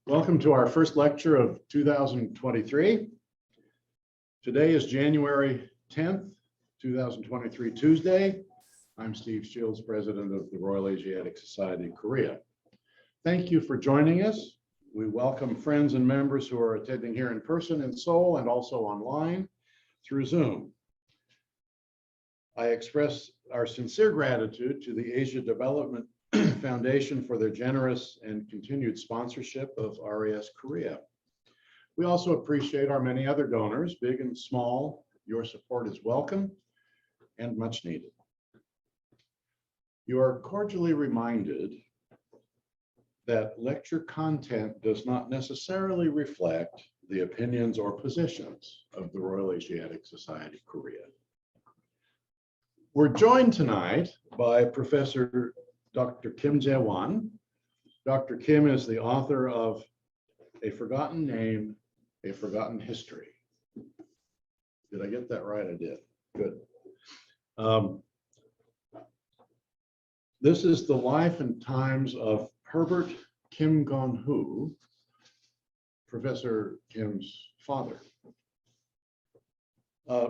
Welcome to our first lecture of 2023. Today is January 10th, 2023, Tuesday. I'm Steve Shields, President of the Royal Asiatic Society of Korea. Thank you for joining us. We welcome friends and members who are attending here in person in Seoul and also online through Zoom. I express our sincere gratitude to the Asia Development Foundation for their generous and continued sponsorship of RAS Korea. We also appreciate our many other donors, big and small. Your support is welcome and much needed. You are cordially reminded that lecture content does not necessarily reflect the opinions or positions of the Royal Asiatic Society of Korea. We're joined tonight by Professor Dr. Jea Won. Dr. Kim is the author of A Forgotten Name, A Forgotten History. Did I get that right? I did. Good. This is the life and times of Herbert Kun Hoo, Professor Kim's father.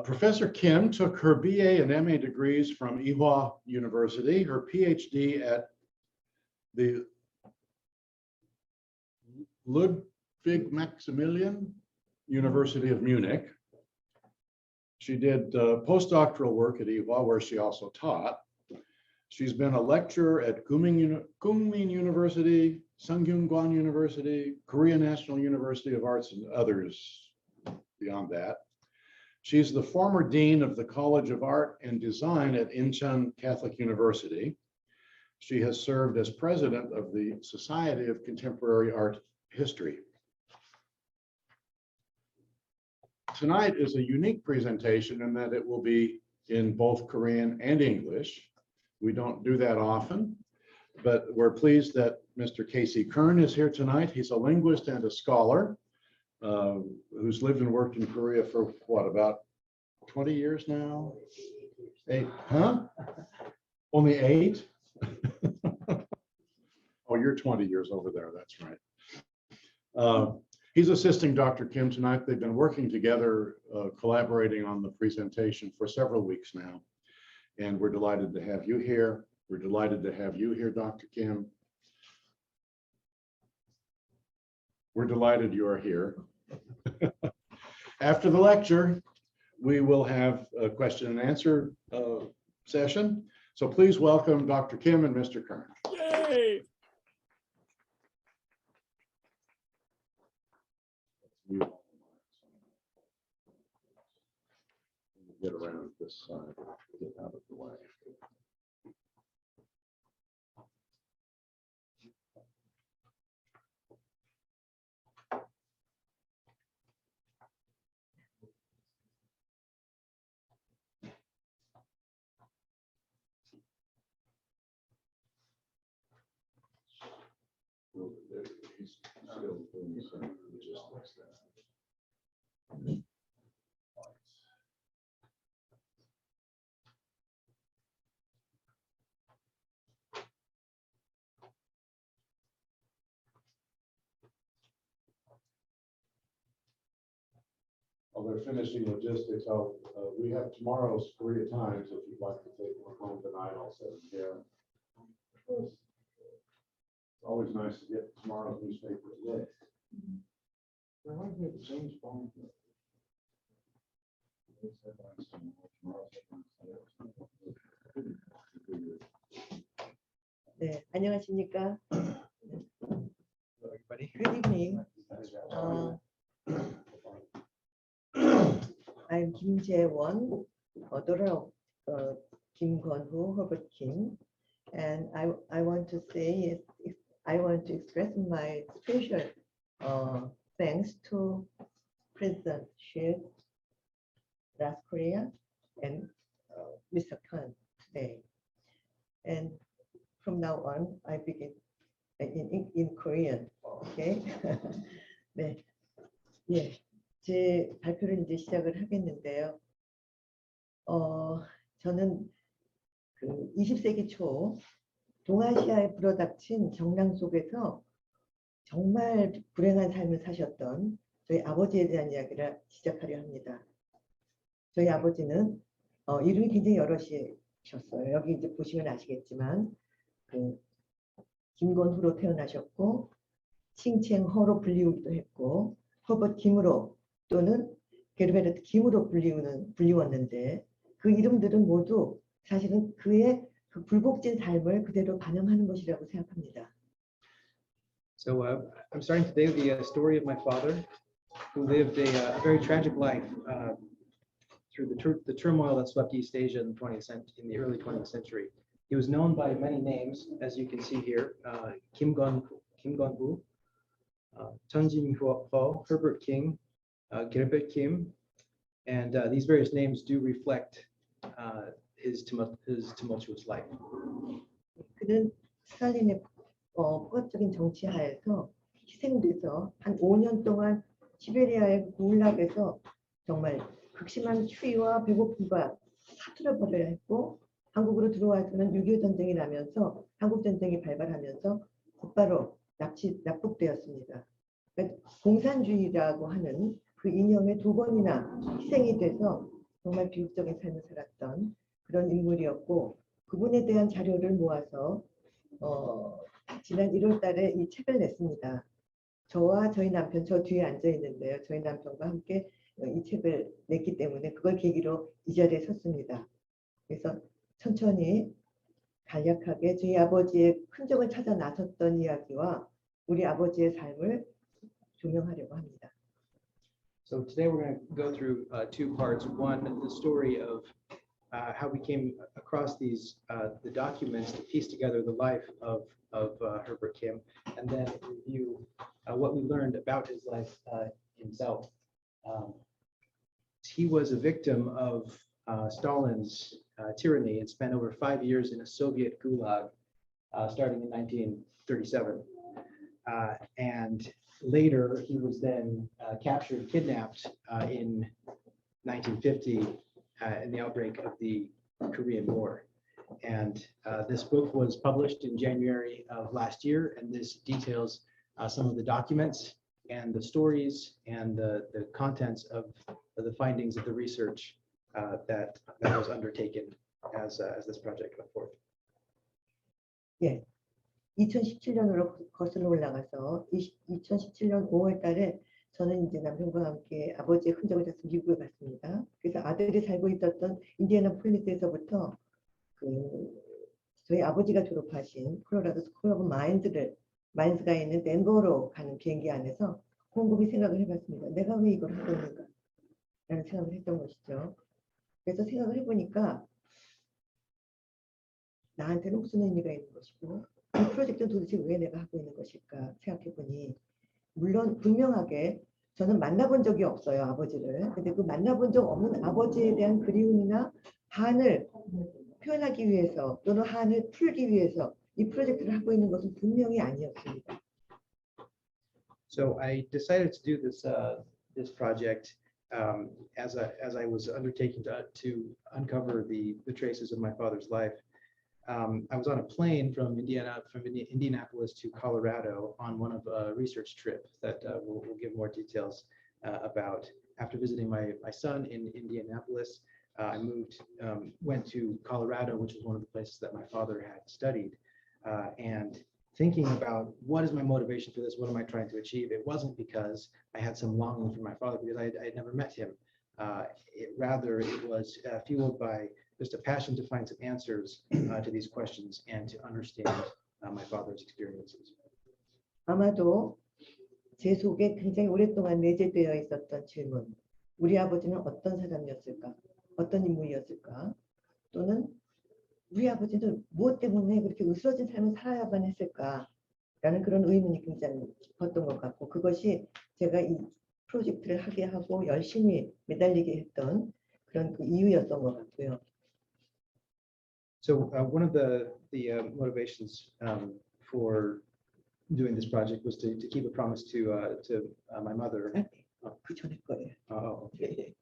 Professor Kim took her BA and MA degrees from Ewha University, her PhD at the Ludwig Maximilian University of Munich. She did postdoctoral work at Ewha, where she also taught. She's been a lecturer at Kunming University, Sungkyunkwan University, Korea National University of Arts, and others beyond that. She's the former dean of the College of Art and Design at Incheon Catholic University. She has served as president of the Society of Contemporary Art History. Tonight is a unique presentation in that it will be in both Korean and English. We don't do that often, but we're pleased that Mr. Casey Kern is here tonight. He's a linguist and a scholar who's lived and worked in Korea for what, about 20 years now? 8, huh? Only 8? Oh, you're 20 years over there, that's right. He's assisting Dr. Kim tonight. They've been working together, collaborating on the presentation for several weeks now. And we're delighted to have you here. We're delighted to have you here, Dr. Kim. We're delighted you are here. After the lecture, we will have a question and answer session. So please welcome Dr. Kim and Mr. Kern. Yay! Get around this side, get out of the way. He's still doing the same logistics there. While they're finishing logistics, we have tomorrow's Korea Times. If you'd like to take one home tonight, I'll set it here. It's always nice to get tomorrow's newspaper today. Reminds me of James Bond. 네, 안녕하십니까? Good evening. I'm Jea Won, daughter of Kun Hoo, Herbert Kim, and I want to say I want to express my special thanks to President Shields, RAS Korea, and Mr. Kern today. And from now on, I begin in Korean. Okay? 네, 예. 제 발표를 이제 시작을 하겠는데요. 저는 그 20세기 초 동아시아에 불어닥친 정랑 속에서 정말 불행한 삶을 사셨던 저희 아버지에 대한 이야기를 시작하려 합니다. 저희 아버지는 이름이 굉장히 여럿이셨어요. 여기 이제 보시면 아시겠지만 그 김건후로 태어나셨고 칭첸허로 불리우기도 했고 허버트 김으로 또는 게르베르트 김으로 불리웠는데 그 이름들은 모두 사실은 그의 그 불복진 삶을 그대로 반영하는 것이라고 생각합니다. So I'm starting today with the story of my father, who lived a very tragic life through the turmoil that swept East Asia in the early 20th century. He was known by many names, as you can see here: Kim Gon-hoo, Chun Jin-ho, Herbert King, Gilbert Kim, and these various names do reflect his tumultuous life. 그는 스탈린의 폭압적인 정치 하에서 희생돼서 한 5년 동안 시베리아의 굴락에서 정말 극심한 추위와 배고픔과 사투를 벌여야 했고 한국으로 들어와서는 6.25 전쟁이 나면서 한국 전쟁이 발발하면서 곧바로 납북되었습니다. 그러니까 공산주의라고 하는 그 이념에 2번이나 희생이 돼서 정말 비극적인 삶을 살았던 그런 인물이었고 그분에 대한 자료를 모아서 지난 1월 달에 이 책을 냈습니다. 저와 저희 남편, 저 뒤에 앉아 있는데요. 저희 남편과 함께 이 책을 냈기 때문에 그걸 계기로 이 자리에 섰습니다. 그래서 천천히 간략하게 저희 아버지의 흔적을 찾아 나섰던 이야기와 우리 아버지의 삶을 조명하려고 합니다. So today we're going to go through two parts. One, the story of how we came across the documents to piece together the life of Herbert Kim, and then review what we learned about his life himself. He was a victim of Stalin's tyranny and spent over 5 years in a Soviet gulag, starting in 1937. And later, he was then captured, kidnapped in 1950 in the outbreak of the Korean War. And this book was published in January of last year, and this details some of the documents and the stories and the contents of the findings of the research that was undertaken as this project went forth. 예, 2017년으로 거슬러 올라가서 2017년 5월 달에 저는 이제 남편과 함께 아버지의 흔적을 찾아서 미국에 갔습니다. 그래서 아들이 살고 있었던 인디애나폴리스에서부터 저희 아버지가 졸업하신 콜로라도 스쿨 오브 마인즈가 있는 덴버로 가는 비행기 안에서 곰곰이 생각을 해봤습니다. 내가 왜 이걸 하고 있는가? 라는 생각을 했던 것이죠. 그래서 생각을 해보니까 나한테는 무슨 의미가 있는 것이고 이 프로젝트는 도대체 왜 내가 하고 있는 것일까 생각해보니 물론 분명하게 저는 만나본 적이 없어요, 아버지를. 근데 그 만나본 적 없는 아버지에 대한 그리움이나 한을 표현하기 위해서 또는 한을 풀기 위해서 이 프로젝트를 하고 있는 것은 분명히 아니었습니다. So I decided to do this project as I was undertaking to uncover the traces of my father's life. I was on a plane from Indianapolis to Colorado on one of a research trip that we'll give more details about. After visiting my son in Indianapolis, I went to Colorado, which was one of the places that my father had studied, and thinking about what is my motivation for this, what am I trying to achieve? It wasn't because I had some longing for my father, because I had never met him. Rather, it was fueled by just a passion to find some answers to these questions and to understand my father's experiences. 아마도 제 속에 굉장히 오랫동안 내재되어 있었던 질문. 우리 아버지는 어떤 사람이었을까? 어떤 인물이었을까? 또는 우리 아버지는 무엇 때문에 그렇게 으스러진 삶을 살아야만 했을까? 라는 그런 의문이 굉장히 깊었던 것 같고 그것이 제가 이 프로젝트를 하게 하고 열심히 매달리게 했던 그런 그 이유였던 것 같고요. So one of the motivations for doing this project was to keep a promise to my mother. 그 전에 거예요. Okay.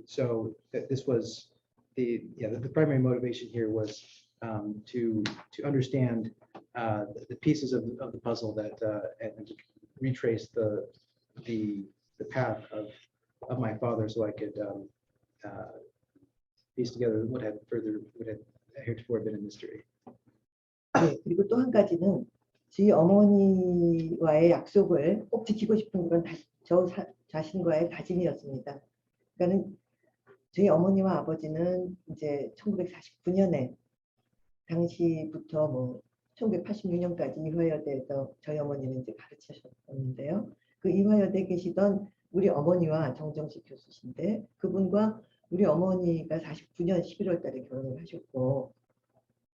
So this was the primary motivation here was to understand the pieces of the puzzle that and to retrace the path of my father, so I could piece together what had heretofore been a mystery. 네, 그리고 또 한 가지는 저희 어머니와의 약속을 꼭 지키고 싶은 그런 저 자신과의 다짐이었습니다. 그러니까는 저희 어머니와 아버지는 이제 1949년에 당시부터 뭐 1986년까지 이화여대에서 저희 어머니는 이제 가르치셨었는데요. 그 이화여대에 계시던 우리 어머니와 정정식 교수신데 그분과 우리 어머니가 49년 11월 달에 결혼을 하셨고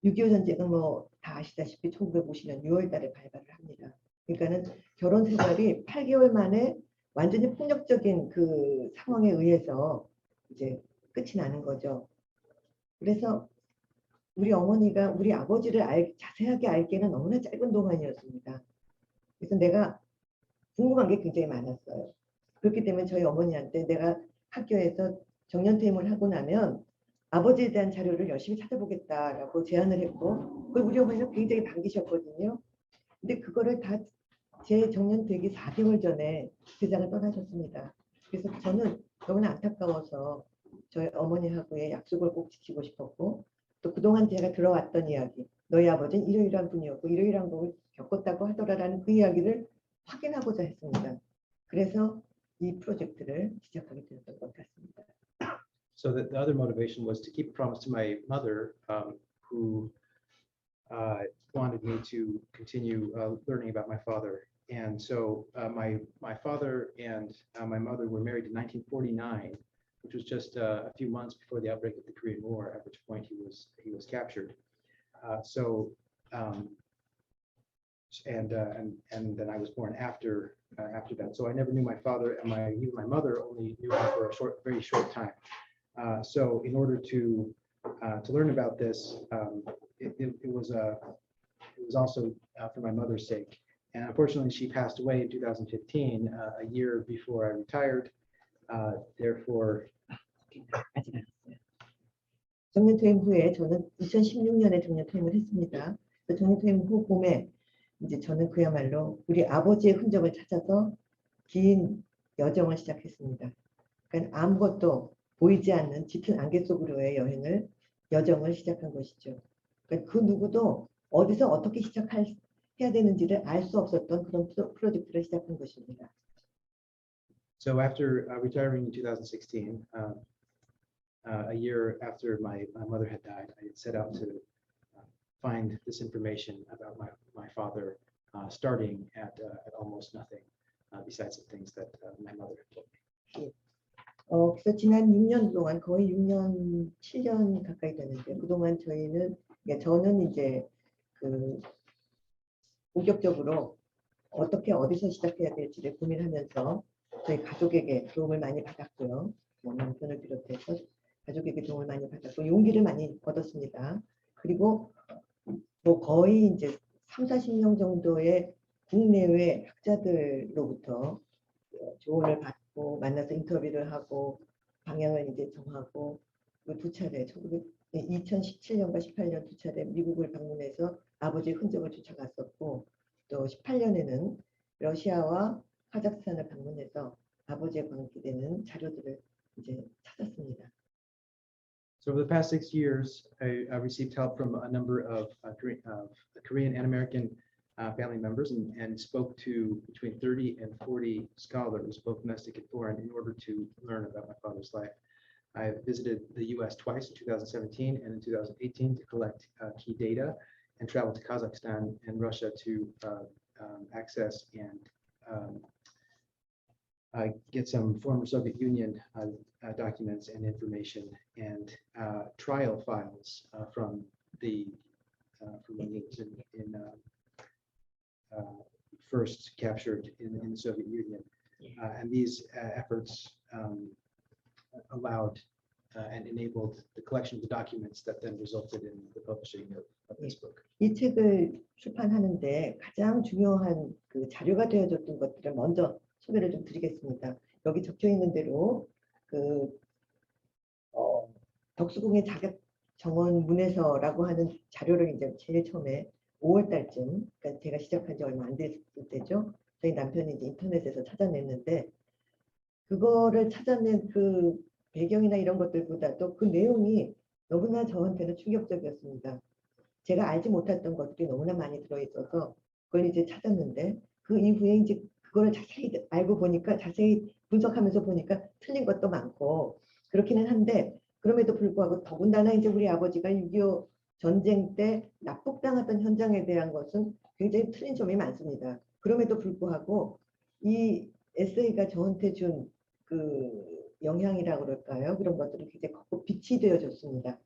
6.25 전쟁은 뭐 다 아시다시피 1950년 6월 달에 발발을 합니다. 그러니까는 결혼 생활이 8개월 만에 완전히 폭력적인 그 상황에 의해서 이제 끝이 나는 거죠. 그래서 우리 어머니가 우리 아버지를 자세하게 알기에는 너무나 짧은 동안이었습니다. 그래서 내가 궁금한 게 굉장히 많았어요. 그렇기 때문에 저희 어머니한테 내가 학교에서 정년퇴임을 하고 나면 아버지에 대한 자료를 열심히 찾아보겠다라고 제안을 했고 그걸 우리 어머니는 굉장히 반기셨거든요. 근데 그거를 다 제 정년되기 4개월 전에 세상을 떠나셨습니다. 그래서 저는 너무나 안타까워서 저희 어머니하고의 약속을 꼭 지키고 싶었고 또 그동안 제가 들어왔던 이야기 너희 아버지는 이러이러한 분이었고 이러이러한 걸 겪었다고 하더라라는 그 이야기를 확인하고자 했습니다. 그래서 이 프로젝트를 시작하게 되었던 것 같습니다. So the other motivation was to keep a promise to my mother, who wanted me to continue learning about my father. And so my father and my mother were married in 1949, which was just a few months before the outbreak of the Korean War, at which point he was captured. And then I was born after that. So I never knew my father, and even my mother only knew him for a very short time. So in order to learn about this, it was also for my mother's sake. And unfortunately, she passed away in 2015, a year before I retired. Therefore, 아직 안 했어요. 정년퇴임 후에 저는 2016년에 정년퇴임을 했습니다. 정년퇴임 후 봄에 이제 저는 그야말로 우리 아버지의 흔적을 찾아서 긴 여정을 시작했습니다. 그러니까 아무것도 보이지 않는 짙은 안개 속으로의 여정을 시작한 것이죠. 그러니까 그 누구도 어디서 어떻게 해야 되는지를 알 수 없었던 그런 프로젝트를 시작한 것입니다. So after retiring in 2016, a year after my mother had died, I set out to find this information about my father, starting at almost nothing, besides the things that my mother had told me. 그래서 지난 6년 동안 거의 6년, 7년 가까이 되는데 그동안 저는 이제 그 본격적으로 어떻게 어디서 시작해야 될지를 고민하면서 저희 가족에게 도움을 많이 받았고요. 남편을 비롯해서 가족에게 도움을 많이 받았고 용기를 많이 얻었습니다. 그리고 뭐 거의 이제 30-40명 정도의 국내외 학자들로부터 조언을 받고 만나서 인터뷰를 하고 방향을 이제 정하고 두 차례 2017년과 18년 두 차례 미국을 방문해서 아버지의 흔적을 쫓아갔었고 또 18년에는 러시아와 카자흐스탄을 방문해서 아버지에 관계되는 자료들을 이제 찾았습니다. So over the past 6 years, I received help from a number of Korean and American family members and spoke to between 30 and 40 scholars, both domestic and foreign, in order to learn about my father's life. I visited the US twice in 2017 and in 2018 to collect key data and traveled to Kazakhstan and Russia to access and get some former Soviet Union documents and information and trial files from when he was first captured in the Soviet Union. And these efforts allowed and enabled the collection of the documents that then resulted in the publishing of this book. 이 책을 출판하는데 가장 중요한 그 자료가 되어줬던 것들을 먼저 소개를 좀 드리겠습니다. 여기 적혀 있는 대로 덕수궁의 정원 문에서라고 하는 자료를 이제 제일 처음에 5월 달쯤, 그러니까 제가 시작한 지 얼마 안 됐을 때죠. 저희 남편이 이제 인터넷에서 찾아냈는데 그거를 찾아낸 그 배경이나 이런 것들보다도 그 내용이 너무나 저한테는 충격적이었습니다. 제가 알지 못했던 것들이 너무나 많이 들어있어서 그걸 이제 찾았는데 그 이후에 이제 그거를 자세히 알고 보니까 자세히 분석하면서 보니까 틀린 것도 많고 그렇기는 한데 그럼에도 불구하고 더군다나 이제 우리 아버지가 6.25 전쟁 때 납북당했던 현장에 대한 것은 굉장히 틀린 점이 많습니다. 그럼에도 불구하고 이 에세이가 저한테 준 그 영향이라고 그럴까요? 그런 것들이 굉장히 컸고 빛이 되어줬습니다.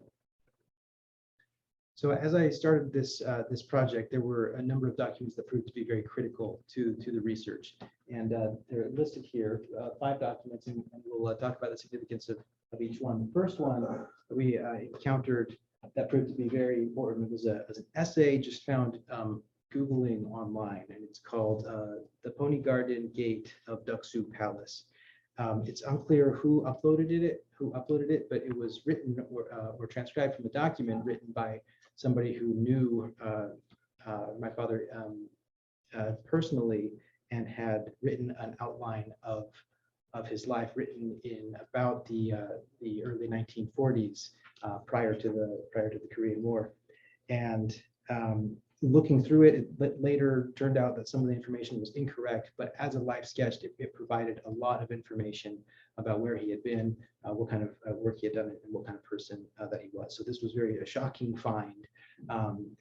So as I started this project, there were a number of documents that proved to be very critical to the research, and they're listed here, 5 documents, and we'll talk about the significance of each one. The first one that we encountered that proved to be very important was an essay just found Googling online, and it's called "The Pony Garden Gate of Deoksu Palace." It's unclear who uploaded it, but it was written or transcribed from a document written by somebody who knew my father personally and had written an outline of his life, written in about the early 1940s, prior to the Korean War. And looking through it, it later turned out that some of the information was incorrect, but as a life sketch, it provided a lot of information about where he had been, what kind of work he had done, and what kind of person that he was. So this was a shocking find.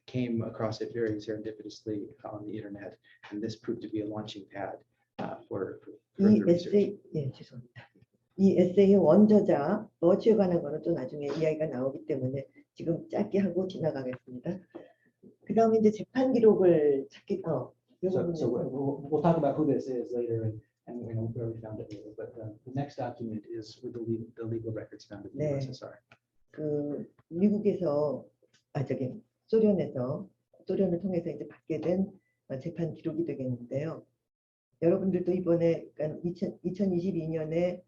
Came across it very serendipitously on the internet, and this proved to be a launching pad for 이 further research. 에세이, 예, 죄송합니다. 이 에세이의 원저자 버치에 관한 거는 또 나중에 이야기가 나오기 때문에 지금 짧게 하고 지나가겠습니다. 그 다음에 이제 재판 기록을 찾기, So we'll talk about who this is later and where we found it later. But the next document is with the legal records found in the 네. USSR. 그 미국에서 소련을 통해서 이제 받게 된 재판 기록이 되겠는데요. 여러분들도 이번에 그러니까 2022년에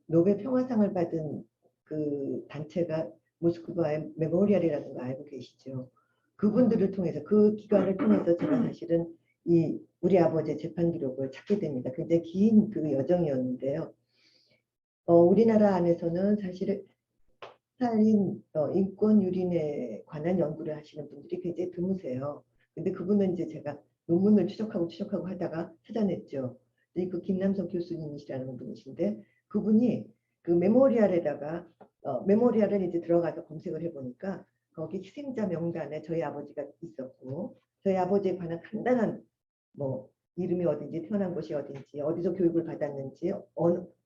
노벨 평화상을 받은 그 단체가 모스크바의 메모리얼이라는 거 알고 계시죠? 그분들을 통해서 그 기관을 통해서 제가 사실은 이 우리 아버지의 재판 기록을 찾게 됩니다. 굉장히 긴 그 여정이었는데요. 우리나라 안에서는 사실은 스탈린 인권 유린에 관한 연구를 하시는 분들이 굉장히 드무세요. 근데 그분은 이제 제가 논문을 추적하고 하다가 찾아냈죠. 그 김남석 교수님이시라는 분이신데 그분이 그 메모리알에다가 메모리알을 이제 들어가서 검색을 해보니까 거기 희생자 명단에 저희 아버지가 있었고 저희 아버지에 관한 간단한 뭐 이름이 어딘지 태어난 곳이 어딘지 어디서 교육을 받았는지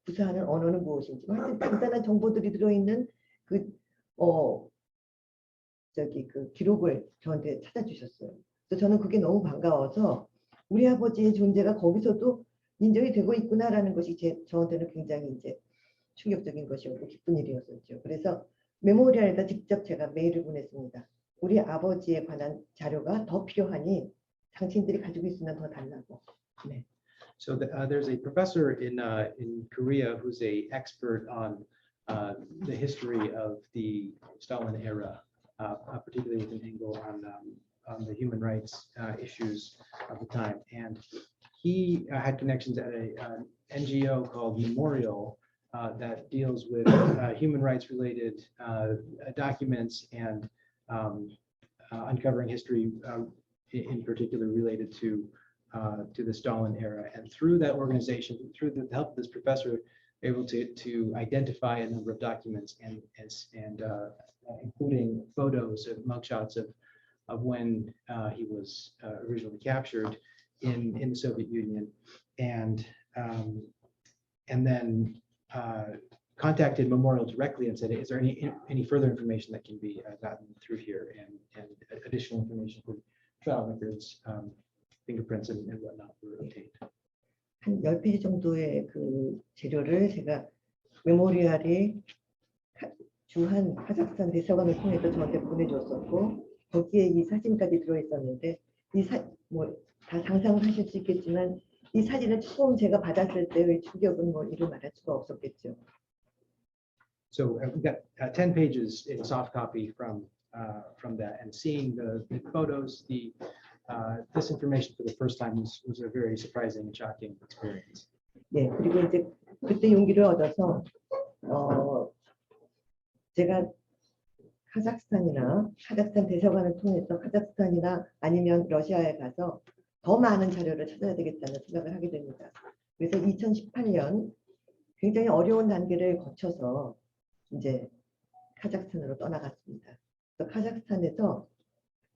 구사하는 언어는 무엇인지 하여튼 간단한 정보들이 들어있는 그 기록을 저한테 찾아주셨어요. 그래서 저는 그게 너무 반가워서 우리 아버지의 존재가 거기서도 인정이 되고 있구나라는 것이 저한테는 굉장히 이제 충격적인 것이었고 기쁜 일이었었죠. 그래서 메모리알에다 직접 제가 메일을 보냈습니다. 우리 아버지에 관한 자료가 더 필요하니 당신들이 가지고 있으면 더 달라고. 네. So there's a professor in Korea who's a expert on the history of the Stalin era, particularly with an angle on the human rights issues of the time. And he had connections at an NGO called Memorial that deals with human rights related documents and uncovering history in particular related to the Stalin era. And through that organization, through the help of this professor, able to identify a number of documents and including photos of mugshots of when he was originally captured in the Soviet Union, and then contacted Memorial directly and said, is there any further information that can be gotten through here, and additional information for trial records, fingerprints and whatnot were obtained. 한 10페이지 정도의 그 재료를 제가 메모리알이 주한 카자흐스탄 대사관을 통해서 저한테 보내줬었고 거기에 이 사진까지 들어있었는데 다 상상하실 수 있겠지만 이 사진을 처음 제가 받았을 때의 충격은 이루 말할 수가 없었겠죠. So we've got 10 pages in soft copy from that, and seeing the photos, this information for the first time was a very surprising and shocking experience. 네, 그리고 이제 그때 용기를 얻어서 제가 카자흐스탄 대사관을 통해서 카자흐스탄이나 아니면 러시아에 가서 더 많은 자료를 찾아야 되겠다는 생각을 하게 됩니다. 그래서 2018년 굉장히 어려운 단계를 거쳐서 이제 카자흐스탄으로 떠나갔습니다. 그래서 카자흐스탄에서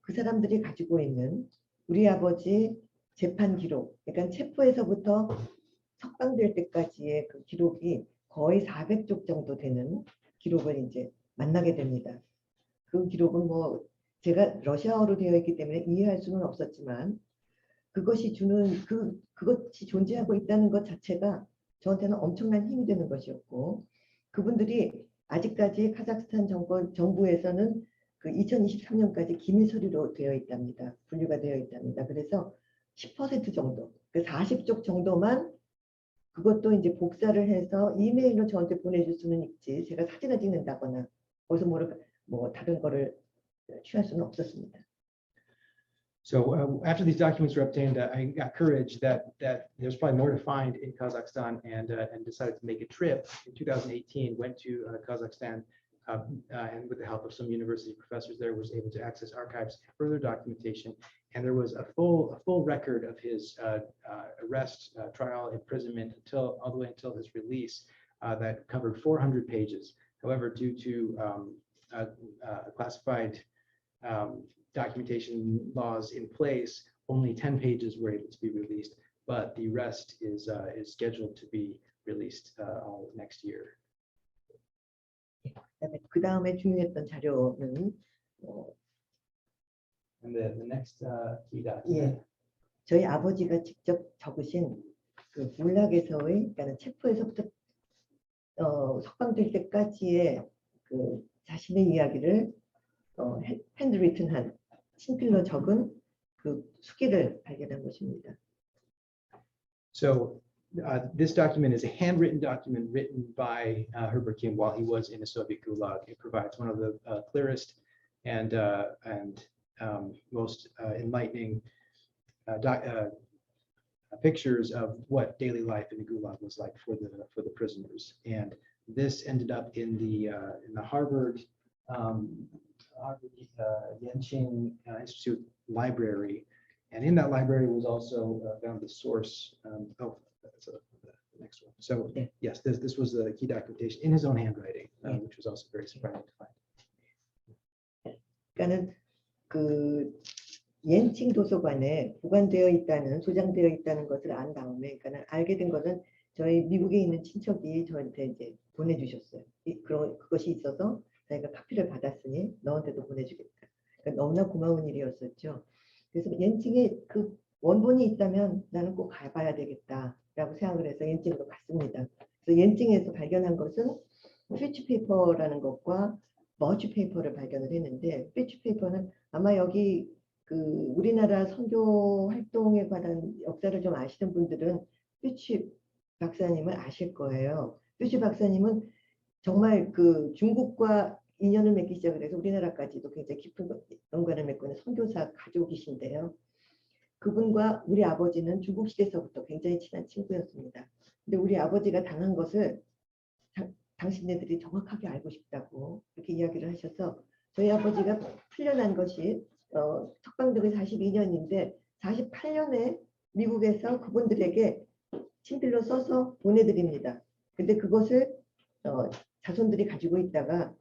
그 사람들이 가지고 있는 우리 아버지 재판 기록, 그러니까 체포에서부터 석방될 때까지의 그 기록이 거의 400쪽 정도 되는 기록을 이제 만나게 됩니다. 그 기록은 뭐 제가 러시아어로 되어 있기 때문에 이해할 수는 없었지만 그것이 주는 그것이 존재하고 있다는 것 자체가 저한테는 엄청난 힘이 되는 것이었고, 그분들이 아직까지 카자흐스탄 정부에서는 그 2023년까지 기밀 서류로 되어 있답니다. 분류가 되어 있답니다. 그래서 10% 정도, 그 40쪽 정도만 그것도 이제 복사를 해서 이메일로 저한테 보내줄 수는 있지, 제가 사진을 찍는다거나 거기서 뭐 다른 거를 취할 수는 없었습니다. So after these documents were obtained, I got courage that there's probably more to find in Kazakhstan, and decided to make a trip in 2018. Went to Kazakhstan, and with the help of some university professors there, was able to access archives and further documentation. And there was a full record of his arrest, trial, imprisonment all the way until his release, that covered 400 pages. However, due to classified documentation laws in place, only 10 pages were able to be released, but the rest is scheduled to be released all next year. 그 다음에 중요했던 자료는 And the next key document. 예, 저희 아버지가 직접 적으신 그 몰락에서의, 그러니까 체포에서부터 석방될 때까지의 그 자신의 이야기를 핸드리튼한 친필로 적은 그 수기를 발견한 것입니다. So this document is a handwritten document written by Herbert Kim while he was in the Soviet Gulag. It provides one of the clearest and most enlightening pictures of what daily life in the Gulag was like for the prisoners. And this ended up in the Harvard Yenching Institute library, and in that library was also found the source. That's the next one. So yes, this was the key documentation in his own handwriting, which was also very surprising to find. 그러니까는 그 옌칭 도서관에 소장되어 있다는 것을 안 다음에, 그러니까 알게 된 것은 저희 미국에 있는 친척이 저한테 이제 보내주셨어요. 그것이 있어서 저희가 카피를 받았으니 너한테도 보내주겠다. 그러니까 너무나 고마운 일이었었죠. 그래서 옌칭에 그 원본이 있다면 나는 꼭 가봐야 되겠다라고 생각을 해서 옌칭으로 갔습니다. 그래서 옌칭에서 발견한 것은 스위치 페이퍼라는 것과 머지 페이퍼를 발견을 했는데, 스위치 페이퍼는 아마 여기 그 우리나라 선교 활동에 관한 역사를 좀 아시는 분들은 스위치 박사님을 아실 거예요. 스위치 박사님은 정말 그 중국과 인연을 맺기 시작을 해서 우리나라까지도 굉장히 깊은 연관을 맺고 있는 선교사 가족이신데요. 그분과 우리 아버지는 중국 시대서부터 굉장히 친한 친구였습니다. 근데 우리 아버지가 당한 것을 당신네들이 정확하게 알고 싶다고 그렇게 이야기를 하셔서, 저희 아버지가 풀려난 것이 석방되기 42년인데 48년에 미국에서 그분들에게 친필로 써서 보내드립니다. 근데 그것을 자손들이 가지고 있다가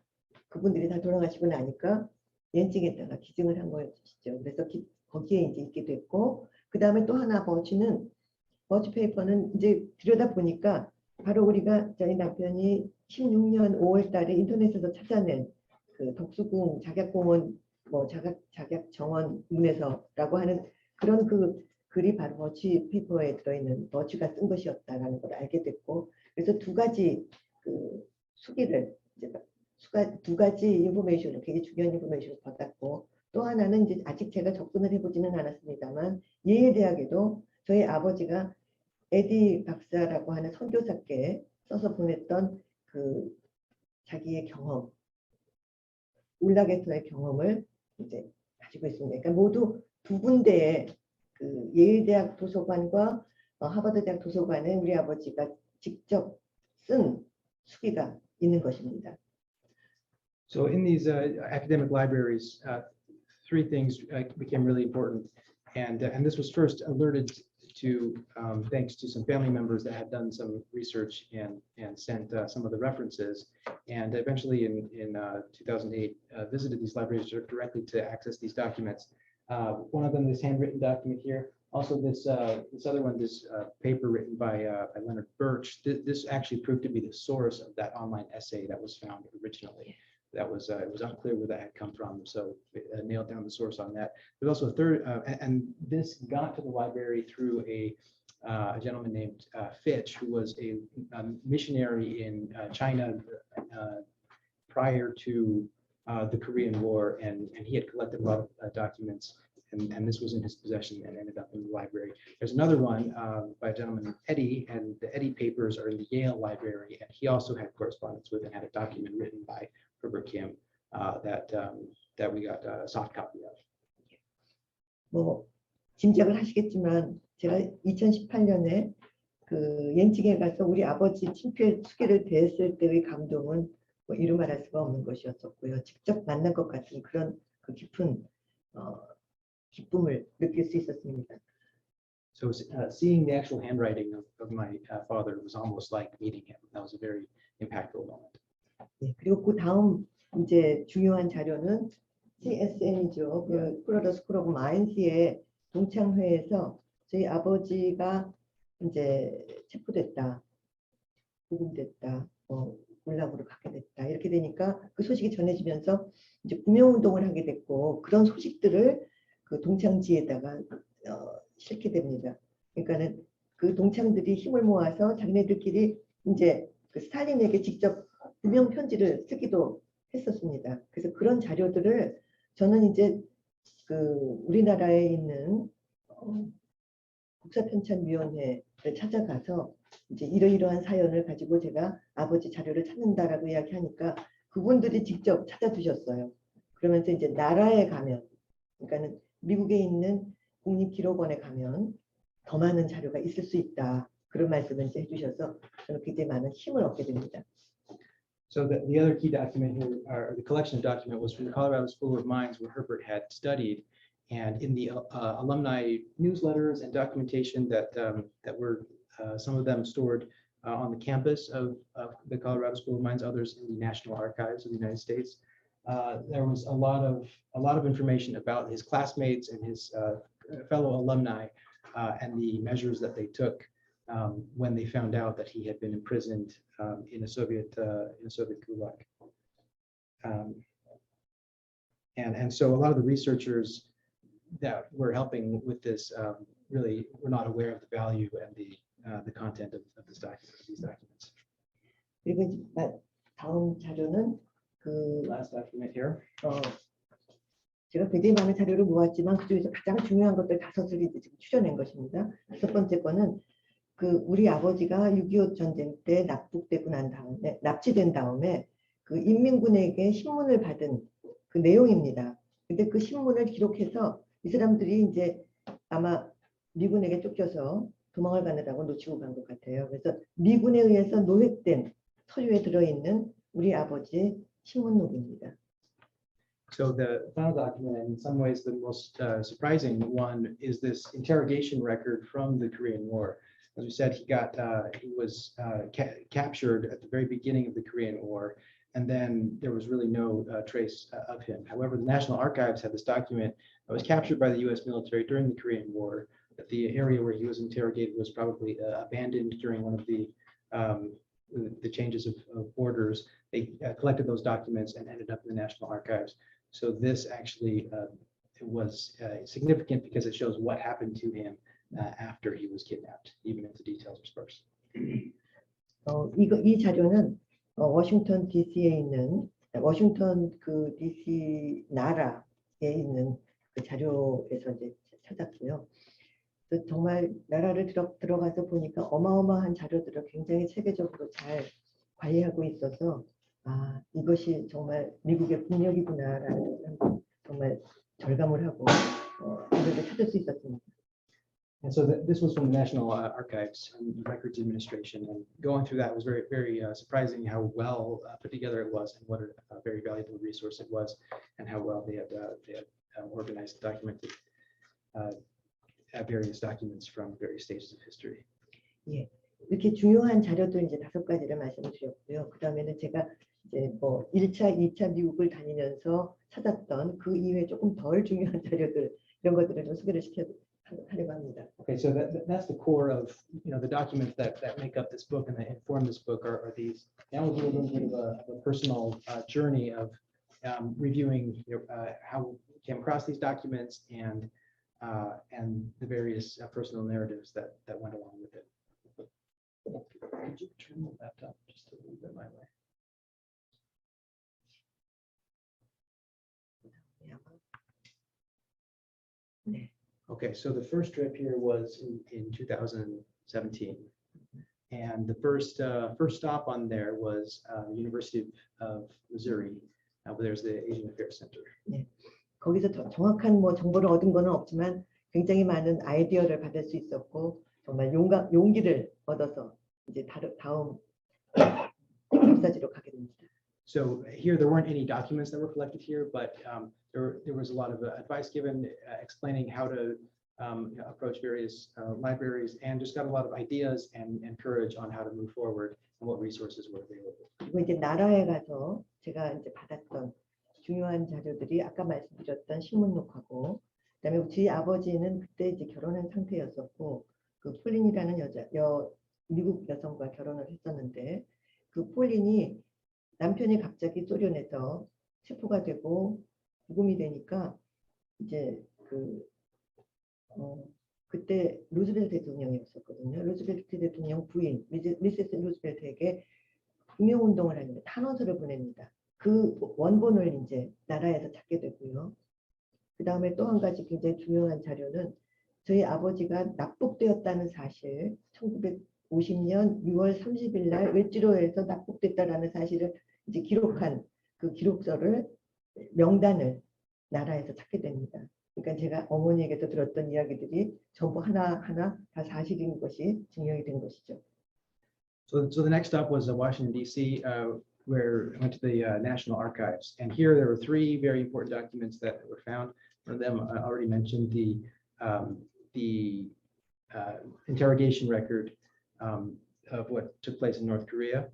그분들이 다 돌아가시고 나니까 옌칭에다가 기증을 한 것이죠. 그래서 거기에 이제 있게 됐고, 그 다음에 또 하나 버치 페이퍼는 이제 들여다 보니까 바로 우리가 저희 남편이 16년 5월 달에 인터넷에서 찾아낸 그 덕수궁 작약공원 작약 정원 문에서라고 하는 그런 그 글이 바로 버치 페이퍼에 들어있는 버치가 쓴 것이었다라는 걸 알게 됐고, 그래서 두 가지 그 수기를 이제 두 가지 인포메이션을, 굉장히 중요한 인포메이션을 받았고, 또 하나는 이제 아직 제가 접근을 해보지는 않았습니다만 예일 대학에도 저희 아버지가 에디 박사라고 하는 선교사께 써서 보냈던 그 자기의 경험, 울락에서의 경험을 이제 가지고 있습니다. 그러니까 모두 두 군데의 그 예일대학 도서관과 하버드대학 도서관에 우리 아버지가 직접 쓴 수기가 있는 것입니다. So in these academic libraries, three things became really important, and this was first alerted to thanks to some family members that had done some research and sent some of the references, and eventually in 2008 visited these libraries directly to access these documents. One of them, this handwritten document here. Also, this other one, this paper written by Leonard Birch. This actually proved to be the source of that online essay that was found originally. That was it was unclear where that had come from, so nailed down the source on that. There's also a third, and this got to the library through a gentleman named Fitch, who was a missionary in China prior to the Korean War, and he had collected a lot of documents, and this was in his possession and ended up in the library. There's another one by a gentleman named Eddie, and the Eddie papers are in the Yale Library, and he also had correspondence with and had a document written by Herbert Kim that we got a soft copy of. 뭐 짐작을 하시겠지만 제가 2018년에 그 옌칭에 가서 우리 아버지 친필 수기를 대했을 때의 감동은 뭐 이루 말할 수가 없는 것이었었고요. 직접 만난 것 같은 그런 그 깊은 기쁨을 느낄 수 있었습니다. So seeing the actual handwriting of my father was almost like meeting him. That was a very impactful moment. 네, 그리고 그 다음 이제 중요한 자료는 CSM이죠. 그 콜로라도 스쿨 오브 마인스의 동창회에서 저희 아버지가 이제 체포됐다, 구금됐다, 울락으로 가게 됐다 이렇게 되니까 그 소식이 전해지면서 이제 구명운동을 하게 됐고 그런 소식들을 그 동창지에다가 실게 됩니다. 그러니까는 그 동창들이 힘을 모아서 자기네들끼리 이제 그 스탈린에게 직접 구명 편지를 쓰기도 했었습니다. 그래서 그런 자료들을 저는 이제 그 우리나라에 있는 국사편찬위원회를 찾아가서 이제 이러이러한 사연을 가지고 제가 아버지 자료를 찾는다라고 이야기하니까 그분들이 직접 찾아주셨어요. 그러면서 이제 나라에 가면, 그러니까는 미국에 있는 국립기록원에 가면 더 많은 자료가 있을 수 있다. 그런 말씀을 이제 해주셔서 저는 굉장히 많은 힘을 얻게 됩니다. So the other key document here, or the collection of document, was from the Colorado School of Mines, where Herbert had studied, and in the alumni newsletters and documentation that were some of them stored on the campus of the Colorado School of Mines, others in the National Archives of the United States. There was a lot of information about his classmates and his fellow alumni and the measures that they took when they found out that he had been imprisoned in a Soviet gulag. And so a lot of the researchers that were helping with this really were not aware of the value and the content of these documents. 그리고 이제 다음 자료는 그 Last document here. 제가 굉장히 많은 자료를 모았지만 그중에서 가장 중요한 것들 5을 지금 추려낸 것입니다. 5번째 거는 그 우리 아버지가 6.25 전쟁 때 납북되고 난 다음에 납치된 다음에 그 인민군에게 신문을 받은 그 내용입니다. 근데 그 신문을 기록해서 이 사람들이 이제 아마 미군에게 쫓겨서 도망을 가느라고 놓치고 간 것 같아요. 그래서 미군에 의해서 노획된 서류에 들어있는 우리 아버지 신문록입니다. So the final document, and in some ways the most surprising one, is this interrogation record from the Korean War. As we said, he was captured at the very beginning of the Korean War, and then there was really no trace of him. However, the National Archives had this document that was captured by the U.S. military during the Korean War. That the area where he was interrogated was probably abandoned during one of the changes of borders. They collected those documents and ended up in the National Archives. So this actually it was significant because it shows what happened to him after he was kidnapped, even if the details are sparse. 이 자료는 워싱턴 DC에 있는 워싱턴 그 DC 나라에 있는 그 자료에서 이제 찾았고요. 정말 나라를 들어가서 보니까 어마어마한 자료들을 굉장히 체계적으로 잘 관리하고 있어서 아, 이것이 정말 미국의 국력이구나라는 것을 정말 절감을 하고 이것을 찾을 수 있었습니다. And so this was from the National Archives and Records Administration, and going through that was very, very surprising how well put together it was, and what a very valuable resource it was, and how well they had organized and documented various documents from various stages of history. 예, 이렇게 중요한 자료들 이제 5가지를 말씀을 드렸고요. 그 다음에는 제가 이제 뭐 1차, 2차 미국을 다니면서 찾았던 그 이외에 조금 덜 중요한 자료들 이런 것들을 좀 소개를 하려고 합니다. Okay, so that's the core of the documents that make up this book and that inform this book are these. Now we'll do a little bit of a personal journey of reviewing how we came across these documents and the various personal narratives that went along with it. Could you turn the laptop just a little bit my way? 네. Okay, so the first trip here was in 2017, and the first stop on there was University of Missouri, where there's the Asian Affairs Center. 네. 거기서 정확한 뭐 정보를 얻은 거는 없지만 굉장히 많은 아이디어를 받을 수 있었고 정말 용기를 얻어서 이제 다음 역사지로 가게 됩니다. So here there weren't any documents that were collected here, but there was a lot of advice given explaining how to approach various libraries, and just got a lot of ideas and courage on how to move forward and what resources were available. 그리고 이제 나라에 가서 제가 이제 받았던 중요한 자료들이 아까 말씀드렸던 신문록하고 그다음에 저희 아버지는 그때 이제 결혼한 상태였었고 그 폴린이라는 미국 여성과 결혼을 했었는데 그 폴린이 남편이 갑자기 소련에서 체포가 되고 구금이 되니까 이제 그때 루즈벨트 대통령이었었거든요. 루즈벨트 대통령 부인 미세스 루즈벨트에게 구명운동을 하는데 탄원서를 보냅니다. 그 원본을 이제 나라에서 찾게 되고요. 그 다음에 또 한 가지 굉장히 중요한 자료는 저희 아버지가 납북되었다는 사실, 1950년 6월 30일 날 웨지로에서 납북됐다라는 사실을 이제 기록한 그 기록서를 명단을 나라에서 찾게 됩니다. 그러니까 제가 어머니에게서 들었던 이야기들이 전부 하나하나 다 사실인 것이 증명이 된 것이죠. So the next stop was Washington, D.C., where I went to the National Archives. And here there were 3 very important documents that were found. One of them I already mentioned, the interrogation record of what took place in North Korea.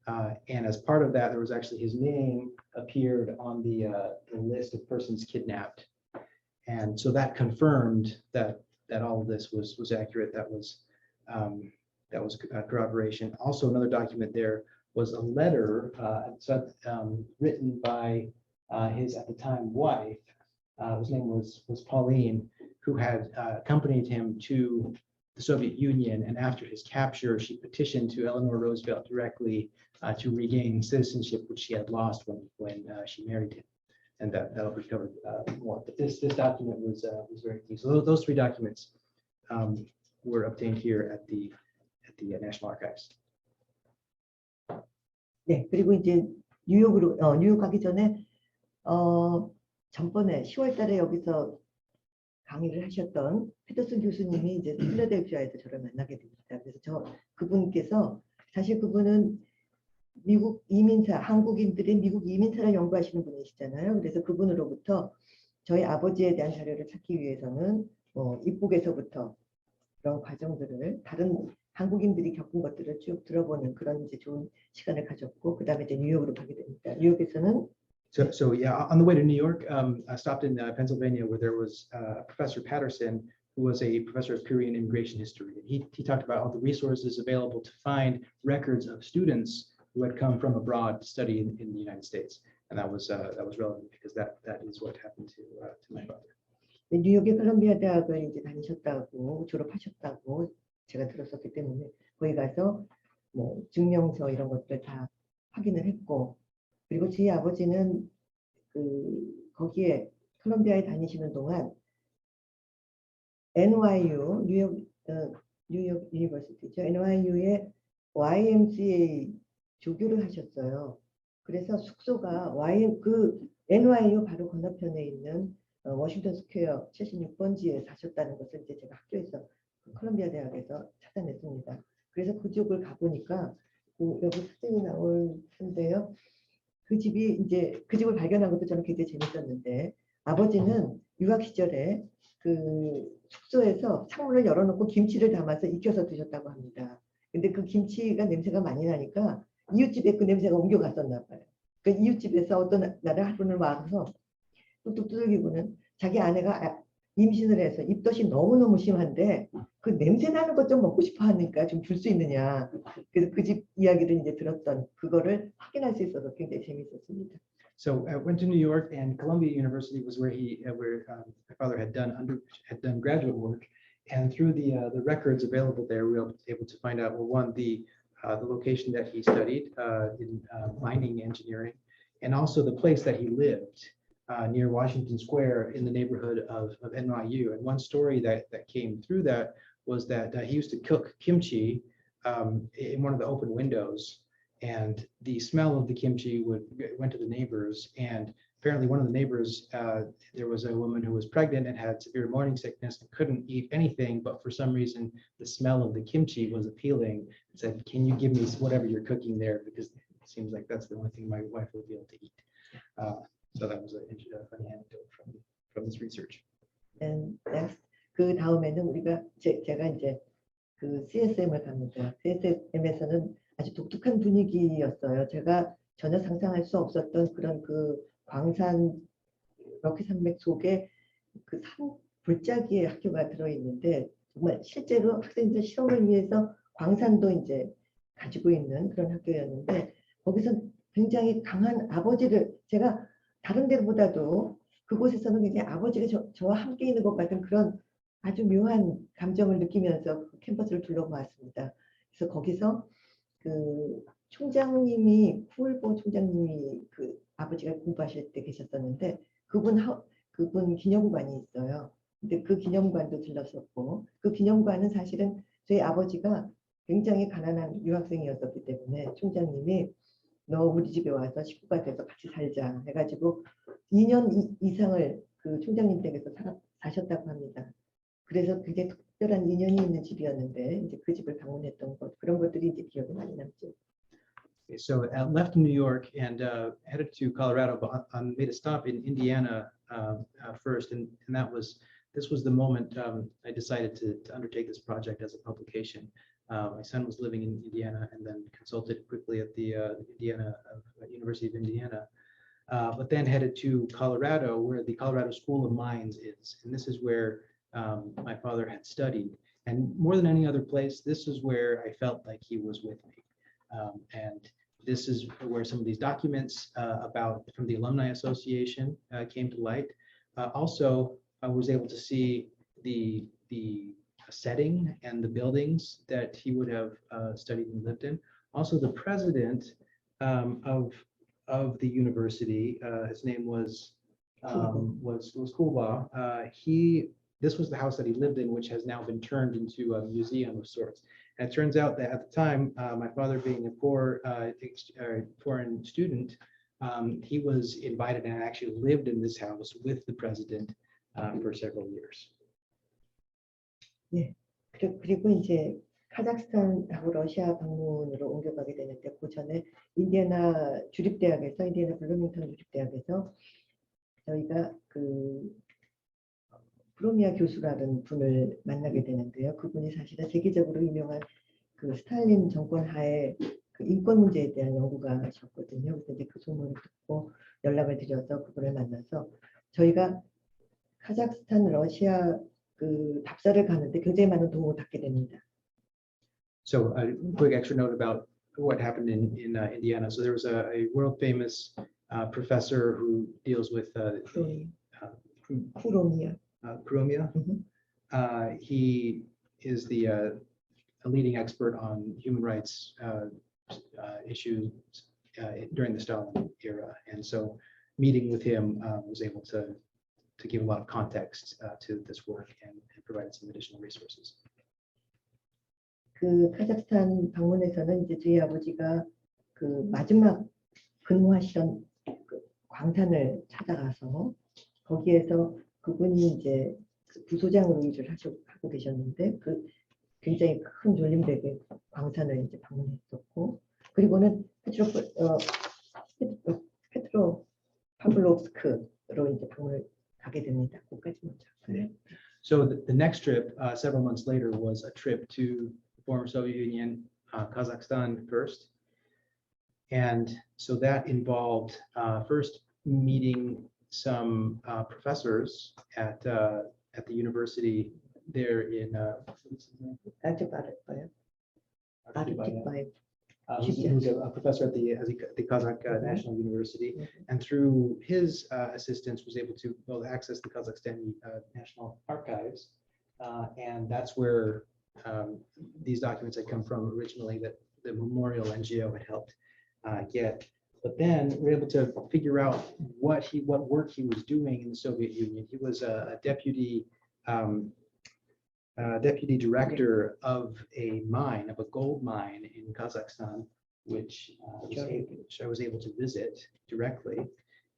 And as part of that, there was actually his name appeared on the list of persons kidnapped. And so that confirmed that all of this was accurate. That was corroboration. Also, another document there was a letter written by his at the time wife. His name was Pauline, who had accompanied him to the Soviet Union, and after his capture, she petitioned to Eleanor Roosevelt directly to regain citizenship, which she had lost when she married him, and that'll be covered more. But this document was very key. So those 3 documents were obtained here at the National Archives. 네, 그리고 이제 뉴욕 가기 전에 전번에 10월달에 여기서 강의를 하셨던 피터슨 교수님이 이제 필라델피아에서 저를 만나게 됩니다. 그래서 그분께서 사실 그분은 미국 이민사, 한국인들의 미국 이민사를 연구하시는 분이시잖아요. 그래서 그분으로부터 저희 아버지에 대한 자료를 찾기 위해서는 입국에서부터 그런 과정들을 다른 한국인들이 겪은 것들을 쭉 들어보는 그런 이제 좋은 시간을 가졌고 그다음에 이제 뉴욕으로 가게 됩니다. 뉴욕에서는 So yeah, on the way to New York, I stopped in Pennsylvania, where there was Professor Patterson, who was a professor of Korean immigration history. He talked about all the resources available to find records of students who had come from abroad to study in the United States, and that was relevant because that is what happened to my father. 뉴욕의 콜롬비아 대학을 이제 다니셨다고 졸업하셨다고 제가 들었었기 때문에 거기 가서 뭐 증명서 이런 것들 다 확인을 했고 그리고 제 아버지는 거기에 콜롬비아에 다니시는 동안 NYU 뉴욕 유니버시티죠. NYU의 YMCA 조교를 하셨어요. 그래서 숙소가 그 NYU 바로 건너편에 있는 워싱턴 스퀘어 76번지에 사셨다는 것을 이제 제가 학교에서 콜롬비아 대학에서 찾아냈습니다. 그래서 그 집을 가보니까 여기 사진이 나올 텐데요. 그 집이 이제 그 집을 발견한 것도 저는 굉장히 재밌었는데 아버지는 유학 시절에 그 숙소에서 창문을 열어놓고 김치를 담아서 익혀서 드셨다고 합니다. 근데 그 김치가 냄새가 많이 나니까 이웃집에 그 냄새가 옮겨갔었나 봐요. 그 이웃집에서 어떤 날을 하루는 와서 뚝뚝 두들기고는 자기 아내가 임신을 해서 입덧이 너무너무 심한데 그 냄새 나는 것 좀 먹고 싶어 하니까 좀 줄 수 있느냐. 그래서 그 집 이야기를 이제 들었던 그거를 확인할 수 있어서 굉장히 재밌었습니다. So I went to New York, and Columbia University was where my father had done graduate work, and through the records available there, we were able to find out, well, one, the location that he studied in mining engineering, and also the place that he lived near Washington Square in the neighborhood of NYU. And one story that came through that was that he used to cook kimchi in one of the open windows. And the smell of the kimchi went to the neighbors, and apparently one of the neighbors, there was a woman who was pregnant and had severe morning sickness and couldn't eat anything, but for some reason the smell of the kimchi was appealing, and said, "Can you give me whatever you're cooking there, because it seems like that's the only thing my wife will be able to eat." So that was a funny anecdote from this research. And next, 그 다음에는 제가 이제 그 CSM을 갑니다. CSM에서는 아주 독특한 분위기였어요. 제가 전혀 상상할 수 없었던 그런 그 광산 럭키 산맥 속에 그 산 골짜기에 학교가 들어있는데 정말 실제로 학생들 실험을 위해서 광산도 이제 가지고 있는 그런 학교였는데 거기서 굉장히 강한 아버지를 제가 다른 데보다도 그곳에서는 굉장히 아버지가 저와 함께 있는 것 같은 그런 아주 묘한 감정을 느끼면서 그 캠퍼스를 둘러보았습니다. 그래서 거기서 그 총장님이 쿠울보 총장님이 그 아버지가 공부하실 때 계셨었는데 그분 기념관이 있어요. 근데 그 기념관도 들렀었고 그 기념관은 사실은 저희 아버지가 굉장히 가난한 유학생이었었기 때문에 총장님이 너 우리 집에 와서 식구가 돼서 같이 살자 해가지고 2년 이상을 그 총장님 댁에서 사셨다고 합니다. 그래서 굉장히 특별한 인연이 있는 집이었는데 이제 그 집을 방문했던 것 그런 것들이 이제 기억에 많이 남죠. Okay, so I left New York and headed to Colorado, but made a stop in Indiana first, and this was the moment I decided to undertake this project as a publication. My son was living in Indiana, and then consulted quickly at the University of Indiana, but then headed to Colorado, where the Colorado School of Mines is, and this is where my father had studied. And more than any other place, this is where I felt like he was with me. And this is where some of these documents from the Alumni Association came to light. Also, I was able to see the setting and the buildings that he would have studied and lived in. Also, the president of the university, his name was Kulwa. This was the house that he lived in, which has now been turned into a museum of sorts. And it turns out that at the time, my father being a poor foreign student, he was invited and actually lived in this house with the president for several years. 예. 그리고 이제 카자흐스탄하고 러시아 방문으로 옮겨가게 되는데 그 전에 인디애나 블루밍턴 주립대학에서 저희가 그 브로미아 교수라는 분을 만나게 되는데요. 그분이 사실은 세계적으로 유명한 그 스탈린 정권 하에 그 인권 문제에 대한 연구가 하셨거든요. 그래서 이제 그 소문을 듣고 연락을 드려서 그분을 만나서 저희가 카자흐스탄, 러시아 그 답사를 가는데 굉장히 많은 도움을 받게 됩니다. So a quick extra note about what happened in Indiana. So there was a world famous professor who deals with 쿠로미아. Kuromia. He is a leading expert on human rights issues during the Stalin era, and so meeting with him was able to give a lot of context to this work and provided some additional resources. 그 카자흐스탄 방문에서는 이제 저희 아버지가 그 마지막 근무하시던 그 광산을 찾아가서 거기에서 그분이 이제 그 부소장으로 일을 하고 계셨는데 그 굉장히 큰 졸림백의 광산을 이제 방문했었고 그리고는 페트로 파블로스크로 이제 방문을 가게 됩니다. 거기까지 먼저 할까요? So the next trip, several months later, was a trip to the former Soviet Union, Kazakhstan first. And so that involved first meeting some professors at the university there in 아직바예요. who's a professor at the Kazakh National University, and through his assistance was able to access the Kazakhstani National Archives, and that's where these documents had come from originally that the memorial NGO had helped get. But then we were able to figure out what work he was doing in the Soviet Union. He was a deputy director of a mine, of a gold mine in Kazakhstan, which I was able to visit directly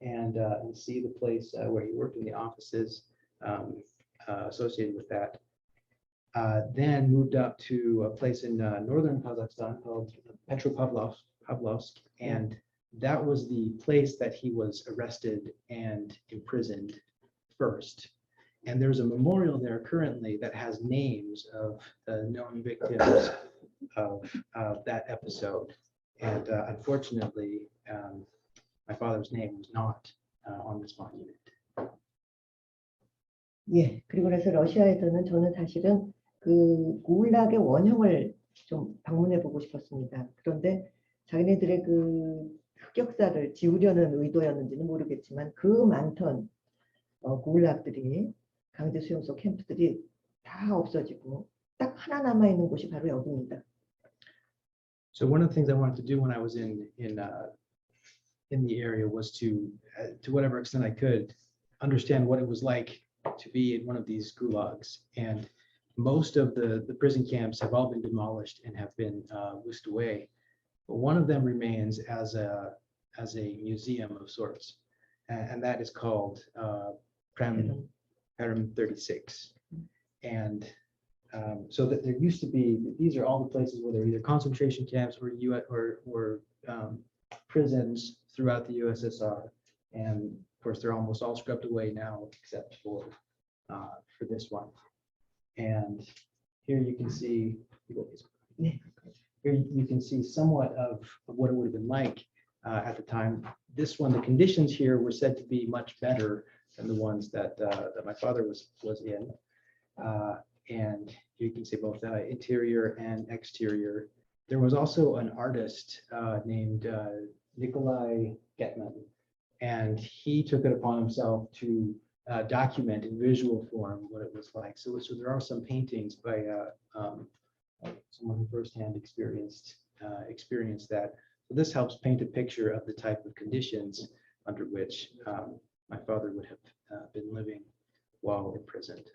and see the place where he worked in the offices associated with that. Then moved up to a place in northern Kazakhstan called Petropavlovsk, and that was the place that he was arrested and imprisoned first. And there's a memorial there currently that has names of the known victims of that episode. And unfortunately, my father's name was not on this monument. 예, 그리고 그래서 러시아에서는 저는 사실은 그 구울락의 원형을 좀 방문해 보고 싶었습니다. 그런데 자기네들의 그 흑역사를 지우려는 의도였는지는 모르겠지만 그 많던 구울락들이 강제 수용소 캠프들이 다 없어지고 딱 하나 남아 있는 곳이 바로 여기입니다. So one of the things I wanted to do when I was in the area was to whatever extent I could understand what it was like to be in one of these gulags. And most of the prison camps have all been demolished and have been whisked away. But one of them remains as a museum of sorts, and that is called Prem 36. And so that there used to be, these are all the places where there were either concentration camps or prisons throughout the USSR. And of course, they're almost all scrubbed away now, except for this one. And here you can see, somewhat of what it would have been like at the time. This one, the conditions here were said to be much better than the ones that my father was in. And you can see both interior and exterior. There was also an artist named Nikolai Getman, and he took it upon himself to document in visual form what it was like. So there are some paintings by someone who firsthand experienced that. So this helps paint a picture of the type of conditions under which my father would have been living while imprisoned.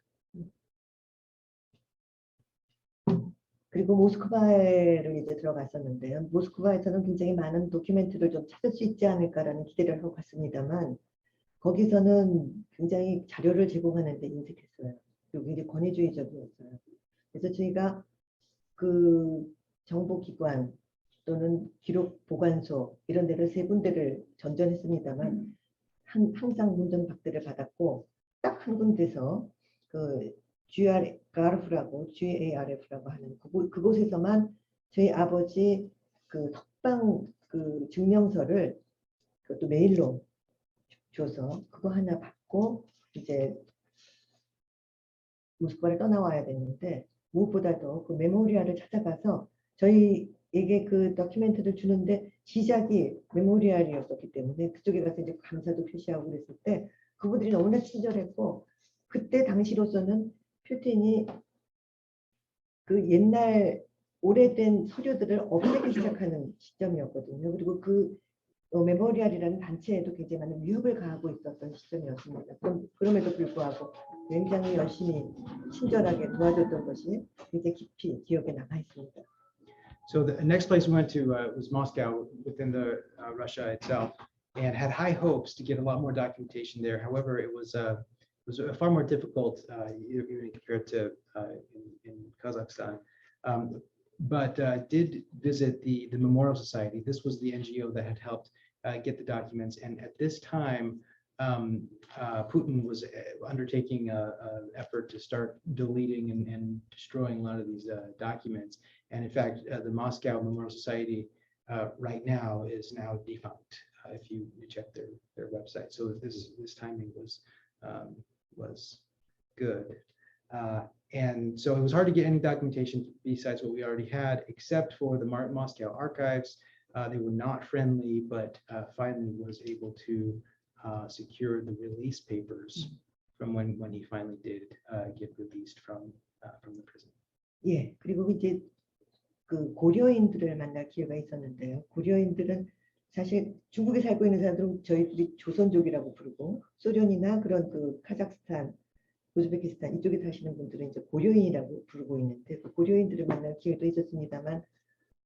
그리고 모스크바를 이제 들어갔었는데요. 모스크바에서는 굉장히 많은 도큐멘트를 좀 찾을 수 있지 않을까라는 기대를 하고 갔습니다만 거기서는 굉장히 자료를 제공하는 데 인색했어요. 그리고 굉장히 권위주의적이었어요. 그래서 저희가 그 정보기관 또는 기록 보관소 이런 데를 세 군데를 전전했습니다만 항상 문전박대를 받았고 딱 한 군데서 그 GARF라고 하는 그곳에서만 저희 아버지 그 석방 그 증명서를 그것도 메일로 줘서 그거 하나 받고 이제 모스크바를 떠나와야 됐는데 무엇보다도 그 메모리알을 찾아가서 저희에게 그 다큐멘터리를 주는데 시작이 메모리알이었기 때문에 그쪽에 가서 이제 감사도 표시하고 그랬을 때 그분들이 너무나 친절했고 그때 당시로서는 푸틴이 그 옛날 오래된 서류들을 없애기 시작하는 시점이었거든요. 그리고 그 메모리알이라는 단체에도 굉장히 많은 위협을 가하고 있었던 시점이었습니다. 그럼에도 불구하고 굉장히 열심히 친절하게 도와줬던 것이 굉장히 깊이 기억에 남아 있습니다. So the next place we went to was Moscow within the Russia itself, and had high hopes to get a lot more documentation there. However, it was far more difficult even compared to in Kazakhstan. But did visit the Memorial Society. This was the NGO that had helped get the documents, and at this time, Putin was undertaking an effort to start deleting and destroying a lot of these documents. And in fact, the Moscow Memorial Society right now is now defunct. If you check their website, so this timing was good. And so it was hard to get any documentation besides what we already had, except for the Moscow archives. They were not friendly, but finally was able to secure the release papers from when he finally did get released from the prison. 예, 그리고 이제 그 고려인들을 만날 기회가 있었는데요. 고려인들은 사실 중국에 살고 있는 사람들은 저희들이 조선족이라고 부르고, 소련이나 그런 그 카자흐스탄, 우즈베키스탄 이쪽에 사시는 분들은 이제 고려인이라고 부르고 있는데, 그 고려인들을 만날 기회도 있었습니다만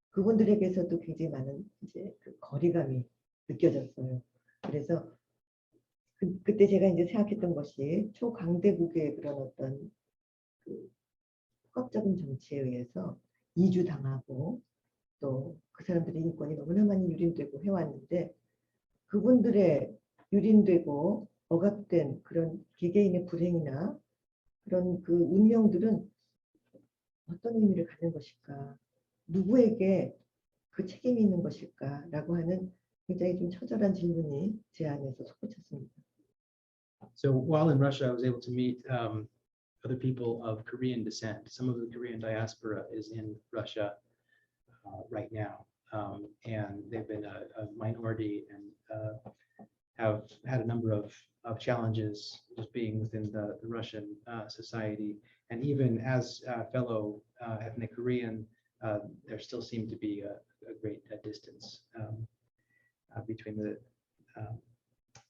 그분들에게서도 굉장히 많은 이제 그 거리감이 느껴졌어요. 그래서 그때 제가 이제 생각했던 것이 초강대국의 그런 어떤 그 폭압적인 정치에 의해서 이주당하고 또 그 사람들의 인권이 너무나 많이 유린되고 해왔는데, 그분들의 유린되고 억압된 그런 개개인의 불행이나 그런 그 운명들은 어떤 의미를 갖는 것일까, 누구에게 그 책임이 있는 것일까라고 하는 굉장히 좀 처절한 질문이 제 안에서 솟구쳤습니다. So while in Russia, I was able to meet other people of Korean descent. Some of the Korean diaspora is in Russia right now, and they've been a minority and have had a number of challenges just being within the Russian society. And even as fellow ethnic Korean, there still seemed to be a great distance between the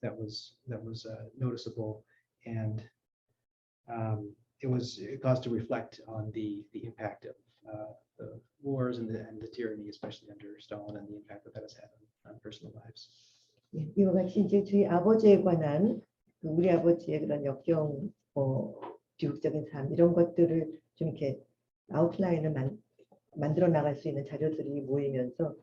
that was noticeable, and it caused to reflect on the impact of the wars and the tyranny, especially under Stalin, and the impact that has had on personal lives. 예, 이와 같이 이제 저희 아버지에 관한 우리 아버지의 그런 역경, 비극적인 삶 이런 것들을 좀 이렇게 아웃라인을 만들어 나갈 수 있는 자료들이 모이면서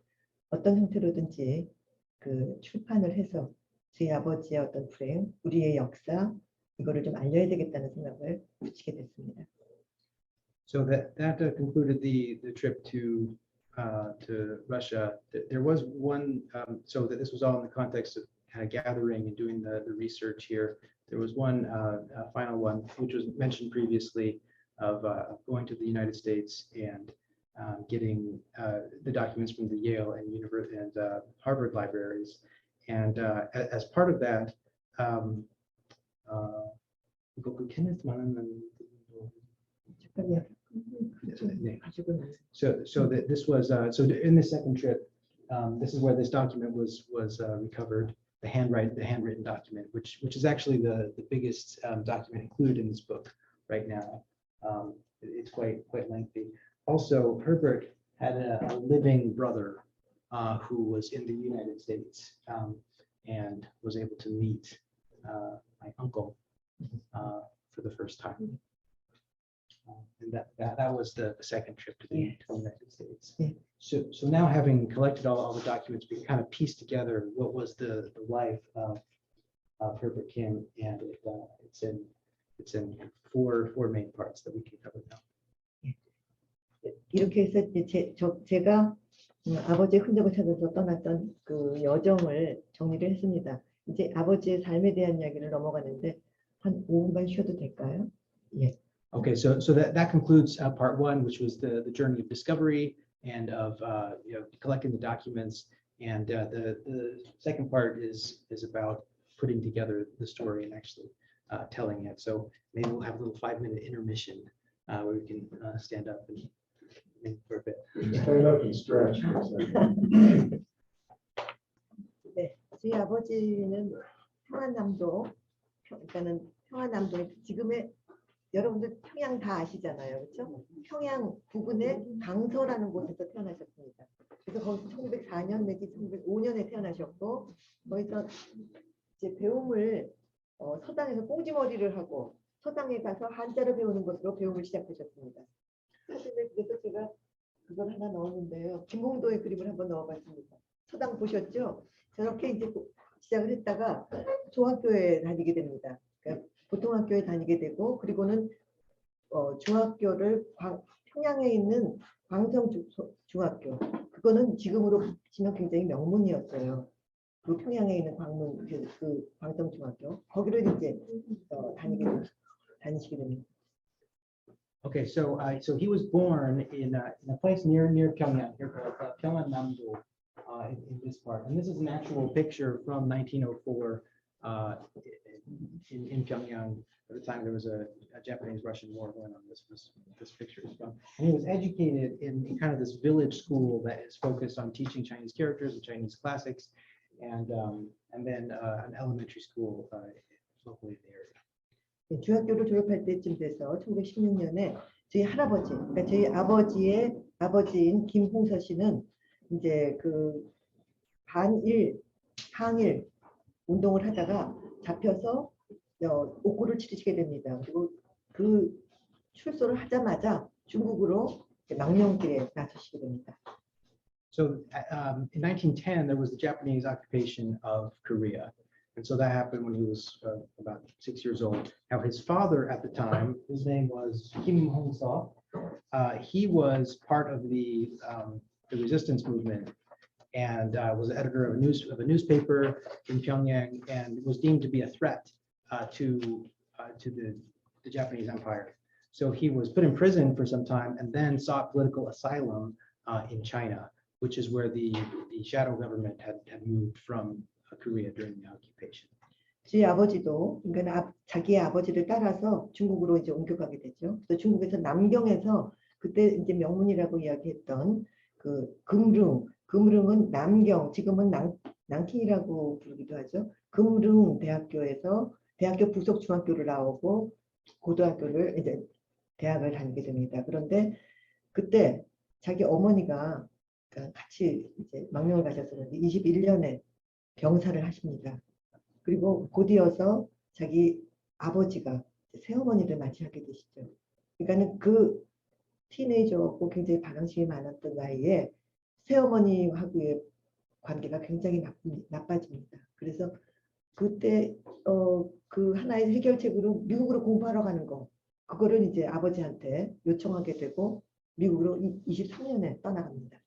어떤 형태로든지 그 출판을 해서 저희 아버지의 어떤 불행, 우리의 역사 이거를 좀 알려야 되겠다는 생각을 붙이게 됐습니다. So that concluded the trip to Russia. There was one, so that this was all in the context of kind of gathering and doing the research here. There was one final one, which was mentioned previously, of going to the United States and getting the documents from the Yale and University and Harvard libraries. And as part of that, so that this was so in the second trip, this is where this document was recovered, the handwritten document, which is actually the biggest document included in this book right now. It's quite lengthy. Also, Herbert had a living brother who was in the United States and was able to meet my uncle for the first time. And that was the second trip to the United States. Yeah. So now, having collected all the documents, we kind of pieced together what was the life of Herbert Kim, and it's in four main parts that we can cover now. 이렇게 해서 이제 제가 아버지의 흔적을 찾아서 떠났던 그 여정을 정리를 했습니다. 이제 아버지의 삶에 대한 이야기를 넘어가는데 한 5분만 쉬어도 될까요? 예. Okay, so that concludes part one, which was the journey of discovery and of collecting the documents, and the second part is about putting together the story and actually telling it. So maybe we'll have a little 5-minute intermission where we can stand up and for a bit. Stand up and stretch for a second. 네, 저희 아버지는 평안남도, 일단은 평안남도 지금의 여러분들 평양 다 아시잖아요. 그렇죠? 평양 부근의 강서라는 곳에서 태어나셨습니다. 그래서 거기서 1904년 내지 1905년에 태어나셨고 거기서 이제 배움을 서당에서 꽁지머리를 하고 서당에 가서 한자를 배우는 것으로 배움을 시작하셨습니다. 사실은 그래서 제가 그걸 하나 넣었는데요. 김홍도의 그림을 한번 넣어봤습니다. 서당 보셨죠? 저렇게 이제 시작을 했다가 중학교에 다니게 됩니다. 그러니까 보통 학교에 다니게 되고 그리고는 중학교를 평양에 있는 중학교 그거는 지금으로 치면 굉장히 명문이었어요. 그 평양에 있는 그 광성중학교 거기를 이제 다니시게 됩니다. Okay, so he was born in a place near Pyongyang, here called Pyeongnam-do, in this part. And this is an actual picture from 1904 in Pyongyang. At the time, there was a Japanese-Russian war going on. This picture is from. And he was educated in kind of this village school that is focused on teaching Chinese characters and Chinese classics, and then an elementary school locally in the area. 중학교를 졸업할 때쯤 돼서 1916년에 저희 할아버지, 그러니까 저희 아버지의 아버지인 김홍서 씨는 이제 그 항일 운동을 하다가 잡혀서 옥고를 치르시게 됩니다. 그리고 그 출소를 하자마자 중국으로 망명길에 나서시게 됩니다. So in 1910, there was the Japanese occupation of Korea. And so that happened when he was about 6 years old. Now, his father at the time, his name was Kim Hong-seo. He was part of the resistance movement and was the editor of a newspaper in Pyongyang and was deemed to be a threat to the Japanese Empire. So he was put in prison for some time and then sought political asylum in China, which is where the shadow government had moved from Korea during the occupation. 제 아버지도 그러니까 자기의 아버지를 따라서 중국으로 이제 옮겨가게 되죠. 그래서 중국에서 남경에서 그때 이제 명문이라고 이야기했던 그 금릉은 남경, 지금은 난킹이라고 부르기도 하죠. 금릉 대학교에서 대학교 부속 중학교를 나오고 고등학교를 이제 대학을 다니게 됩니다. 그런데 그때 자기 어머니가 같이 이제 망명을 가셨었는데 21년에 병사를 하십니다. 그리고 곧이어서 자기 아버지가 새어머니를 맞이하게 되시죠. 그러니까는 그 티네이저고 굉장히 반항심이 많았던 나이에 새어머니하고의 관계가 굉장히 나빠집니다. 그래서 그때 그 하나의 해결책으로 미국으로 공부하러 가는 거 그거를 이제 아버지한테 요청하게 되고 미국으로 23년에 떠나갑니다.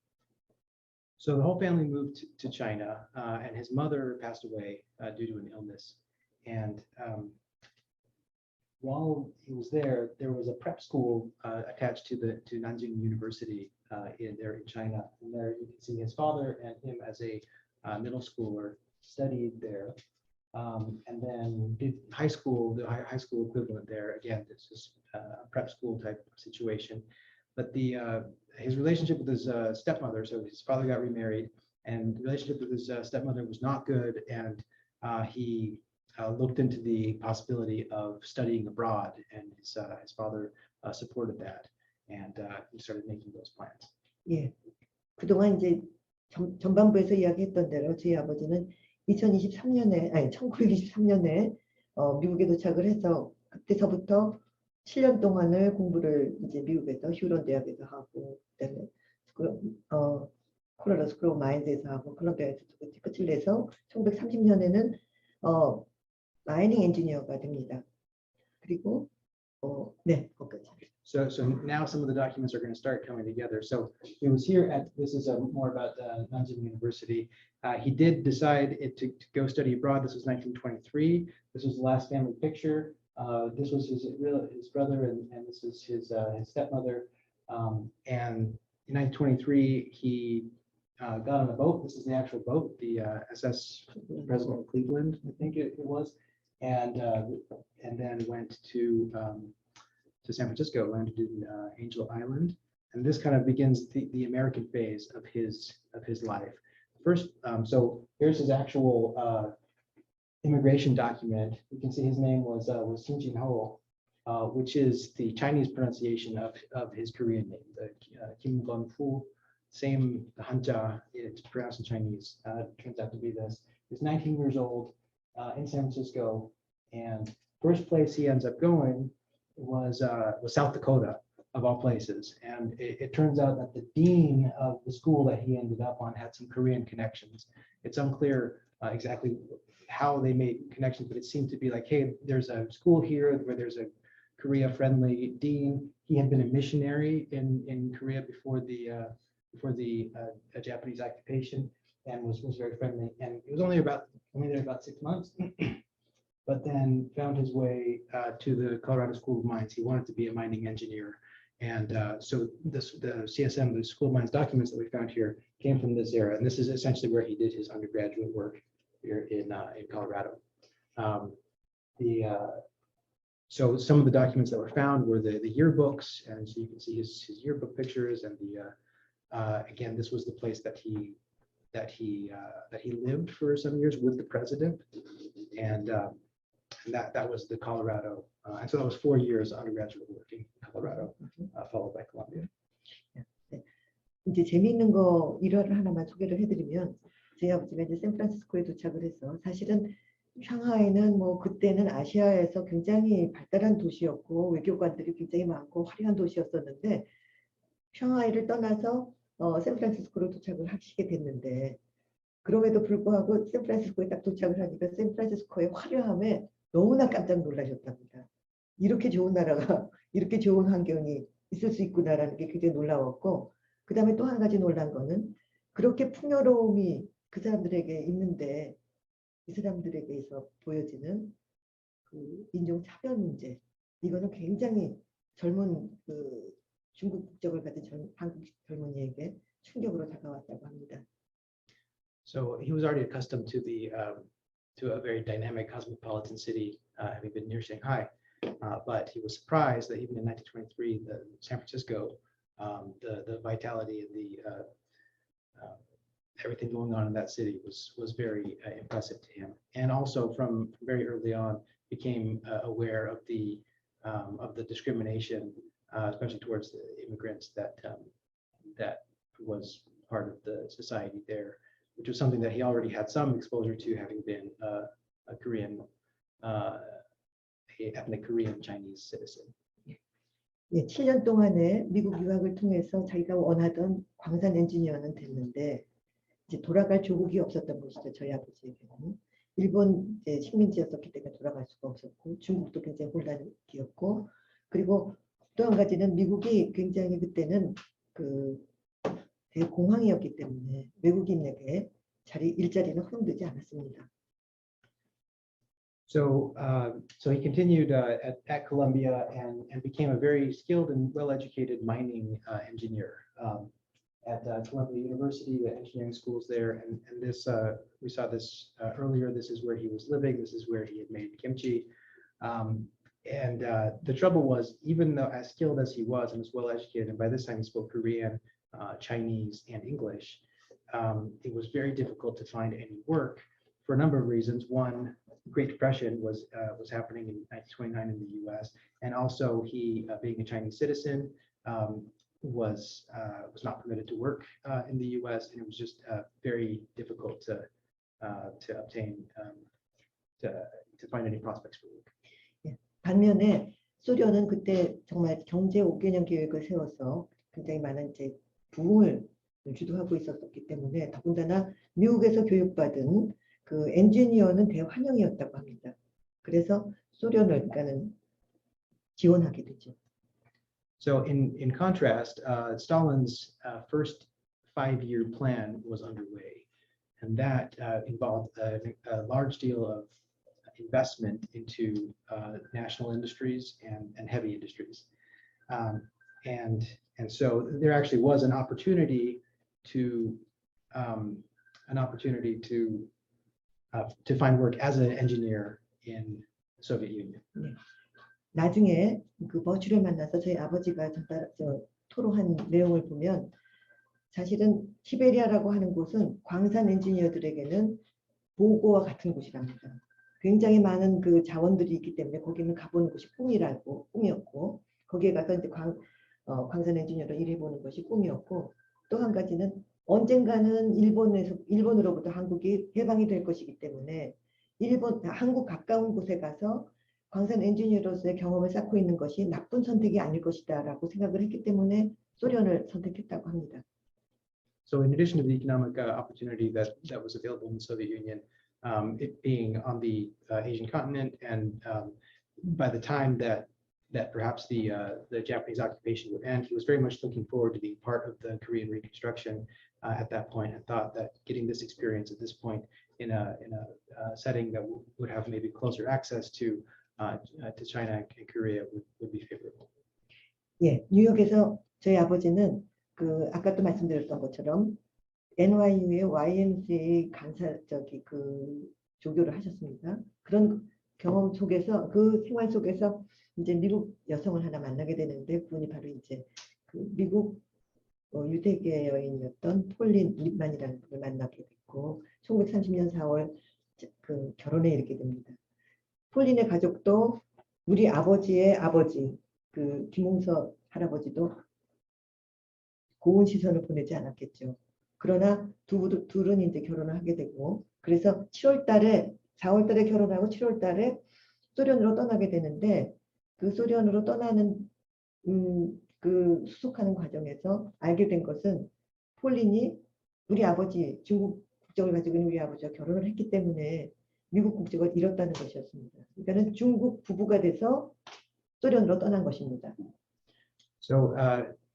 So the whole family moved to China, and his mother passed away due to an illness. And while he was there was a prep school attached to Nanjing University in China. And there you can see his father and him as a middle schooler studied there, and then did the high school equivalent there. Again, this is a prep school type situation. But his relationship with his stepmother, so his father got remarried, and the relationship with his stepmother was not good, and he looked into the possibility of studying abroad, and his father supported that, and he started making those plans. 예, 그동안 이제 전반부에서 이야기했던 대로 저희 아버지는 1923년에 미국에 도착을 해서 그때서부터 7년 동안을 공부를 이제 미국에서 휴런 대학에서 하고 그다음에 콜로라도 스쿨 오브 마인즈에서 하고 콜롬비아에서 끝을 내서 1930년에는 마이닝 엔지니어가 됩니다. 그리고 네, 거기까지. So now some of the documents are going to start coming together. So he was here this is more about Nanjing University. He did decide to go study abroad. This was 1923. This was the last family picture. This was his brother, and this is his stepmother. And in 1923, he got on a boat. This is the actual boat, the SS President Cleveland, I think it was, and then went to San Francisco, landed in Angel Island, and this kind of begins the American phase of his life. First, so here's his actual immigration document. You can see his name was Kun Hoo, which is the Chinese pronunciation of his Korean name, the Kun Hoo. Same Hanja, it's pronounced in Chinese. Turns out to be this. He's 19 years old in San Francisco, and first place he ends up going was South Dakota, of all places. And it turns out that the dean of the school that he ended up on had some Korean connections. It's unclear exactly how they made connections, but it seemed to be like, hey, there's a school here where there's a Korea-friendly dean. He had been a missionary in Korea before the Japanese occupation, and was very friendly. And it was only there about 6 months, but then found his way to the Colorado School of Mines. He wanted to be a mining engineer. And so the CSM, the School of Mines documents that we found here came from this era. And this is essentially where he did his undergraduate work here in Colorado. So some of the documents that were found were the yearbooks. And so you can see his yearbook pictures. And again, this was the place that he lived for some years with the president. And that was the Colorado. And so that was 4 years undergraduate work in Colorado, followed by Columbia. 네. 이제 재미있는 거 일화를 하나만 소개를 해드리면 저희 아버지가 이제 샌프란시스코에 도착을 해서 사실은 샹하이는 뭐 그때는 아시아에서 굉장히 발달한 도시였고 외교관들이 굉장히 많고 화려한 도시였었는데 샹하이를 떠나서 샌프란시스코로 도착을 하시게 됐는데 그럼에도 불구하고 샌프란시스코에 딱 도착을 하니까 샌프란시스코의 화려함에 너무나 깜짝 놀라셨답니다. 이렇게 좋은 나라가 이렇게 좋은 환경이 있을 수 있구나라는 게 굉장히 놀라웠고 그 다음에 또 한 가지 놀란 거는 그렇게 풍요로움이 그 사람들에게 있는데 이 사람들에게서 보여지는 그 인종 차별 문제 이거는 굉장히 젊은 그 중국 국적을 가진 한국 젊은이에게 충격으로 다가왔다고 합니다. So he was already accustomed to a very dynamic cosmopolitan city, having been near Shanghai. But he was surprised that even in 1923, San Francisco, the vitality and everything going on in that city was very impressive to him. And also from very early on, became aware of the discrimination, especially towards the immigrants that was part of the society there, which was something that he already had some exposure to, having been a Korean. ethnic Korean Chinese citizen. 예, 7년 동안에 미국 유학을 통해서 자기가 원하던 광산 엔지니어는 됐는데 이제 돌아갈 조국이 없었던 것이죠. 저희 아버지에게는. 일본 이제 식민지였었기 때문에 돌아갈 수가 없었고 중국도 굉장히 혼란기였고 그리고 또 한 가지는 미국이 굉장히 그때는 그 대공황이었기 때문에 외국인에게 일자리는 허용되지 않았습니다. So he continued at Columbia and became a very skilled and well-educated mining engineer at Columbia University, the engineering schools there. And this, we saw this earlier, this is where he was living, this is where he had made kimchi. And the trouble was, even though as skilled as he was and as well-educated, and by this time he spoke Korean, Chinese, and English, it was very difficult to find any work for a number of reasons. One, Great Depression was happening in 1929 in the U.S., and also he, being a Chinese citizen, was not permitted to work in the U.S., and it was just very difficult to obtain to find any prospects for work. 예, 반면에 소련은 그때 정말 경제 5개년 계획을 세워서 굉장히 많은 이제 부흥을 주도하고 있었기 때문에 더군다나 미국에서 교육받은 그 엔지니어는 대환영이었다고 합니다. 그래서 소련을 그러니까는 지원하게 되죠. So in contrast, Stalin's first 5-year plan was underway, and that involved a large deal of investment into national industries and heavy industries, and so there actually was an opportunity to find work as an engineer in the Soviet Union. 네. 나중에 그 버추를 만나서 저희 아버지가 토로한 내용을 보면 사실은 시베리아라고 하는 곳은 광산 엔지니어들에게는 보고와 같은 곳이랍니다. 굉장히 많은 그 자원들이 있기 때문에 거기는 가보는 것이 꿈이었고 거기에 가서 이제 광산 엔지니어로 일해보는 것이 꿈이었고 또 한 가지는 언젠가는 일본으로부터 한국이 해방이 될 것이기 때문에 한국 가까운 곳에 가서 광산 엔지니어로서의 경험을 쌓고 있는 것이 나쁜 선택이 아닐 것이다라고 생각을 했기 때문에 소련을 선택했다고 합니다. So in addition to the economic opportunity that was available in the Soviet Union, it being on the Asian continent, and by the time that perhaps the Japanese occupation would end, he was very much looking forward to being part of the Korean reconstruction at that point, and thought that getting this experience at this point in a setting that would have maybe closer access to China and Korea would be favorable. 예, 뉴욕에서 저희 아버지는 그 아까도 말씀드렸던 것처럼 NYU의 YMCA 그 조교를 하셨습니다. 그런 경험 속에서 그 생활 속에서 이제 미국 여성을 하나 만나게 되는데 그분이 바로 이제 그 미국 유대계 여인이었던 폴린 립만이라는 분을 만나게 됐고 1930년 4월 그 결혼에 이르게 됩니다. 폴린의 가족도 우리 아버지의 아버지 그 김홍서 할아버지도 고운 시선을 보내지 않았겠죠. 그러나 둘은 이제 결혼을 하게 되고 그래서 4월 달에 결혼하고 7월 달에 소련으로 떠나게 되는데 그 소련으로 떠나는 그 수속하는 과정에서 알게 된 것은 폴린이 우리 아버지 중국 국적을 가지고 있는 우리 아버지와 결혼을 했기 때문에 미국 국적을 잃었다는 것이었습니다. 그러니까는 중국 부부가 돼서 소련으로 떠난 것입니다. So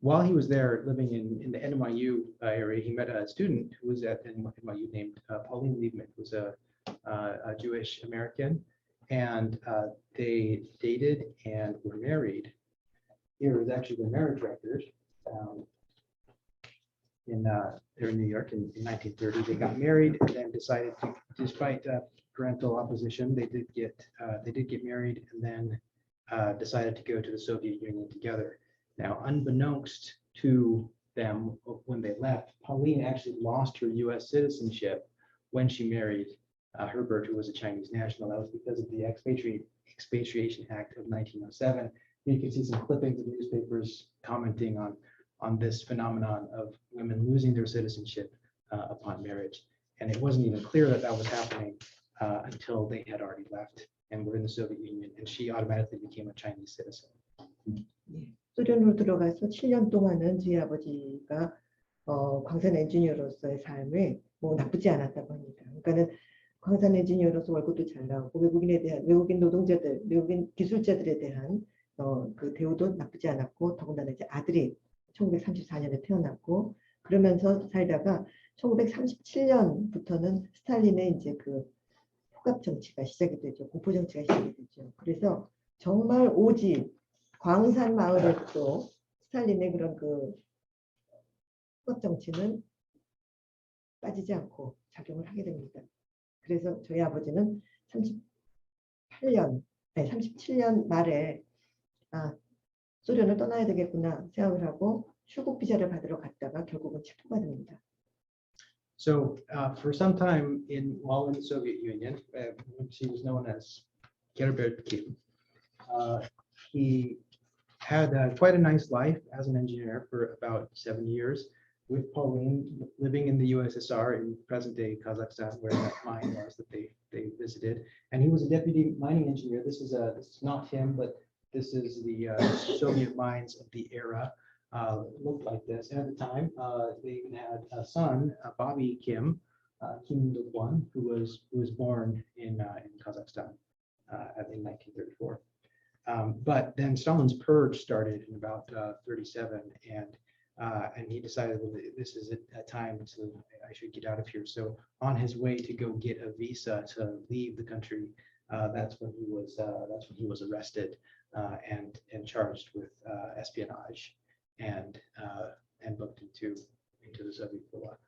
while he was there living in the NYU area, he met a student who was at NYU named Pauline Liebman, who was a Jewish American, and they dated and were married. Here is actually the marriage record. They're in New York in 1930. They got married and then decided to, despite parental opposition, they did get married and then decided to go to the Soviet Union together. Now, unbeknownst to them when they left, Pauline actually lost her U.S. citizenship when she married Herbert, who was a Chinese national. That was because of the Expatriation Act of 1907. You can see some clippings of newspapers commenting on this phenomenon of women losing their citizenship upon marriage. And it wasn't even clear that was happening until they had already left and were in the Soviet Union, and she automatically became a Chinese citizen. 소련으로 들어가서 7년 동안은 저희 아버지가 광산 엔지니어로서의 삶이 뭐 나쁘지 않았다고 합니다. 그러니까는 광산 엔지니어로서 월급도 잘 나오고 외국인 노동자들, 외국인 기술자들에 대한 그 대우도 나쁘지 않았고 더군다나 이제 아들이 1934년에 태어났고 그러면서 살다가 1937년부터는 스탈린의 이제 그 폭압 정치가 시작이 되죠. 공포 정치가 시작이 되죠. 그래서 정말 오직 광산 마을에서도 스탈린의 그런 그 폭압 정치는 빠지지 않고 작용을 하게 됩니다. 그래서 저희 아버지는 37년 말에 소련을 떠나야 되겠구나 생각을 하고 출국 비자를 받으러 갔다가 결국은 체포가 됩니다. So for some time while in the Soviet Union, when she was known as Herbert Kim, he had quite a nice life as an engineer for about 7 years with Pauline, living in the USSR in present-day Kazakhstan, where that mine was that they visited. And he was a deputy mining engineer. This is not him, but this is the Soviet mines of the era. Looked like this. And at the time, they even had a son, Bobby Kim, Kim Won, who was born in Kazakhstan in 1934. But then Stalin's purge started in about 37, and he decided, well, this is a time, so I should get out of here. So on his way to go get a visa to leave the country, that's when he was arrested and charged with espionage and booked into the Soviet gulag.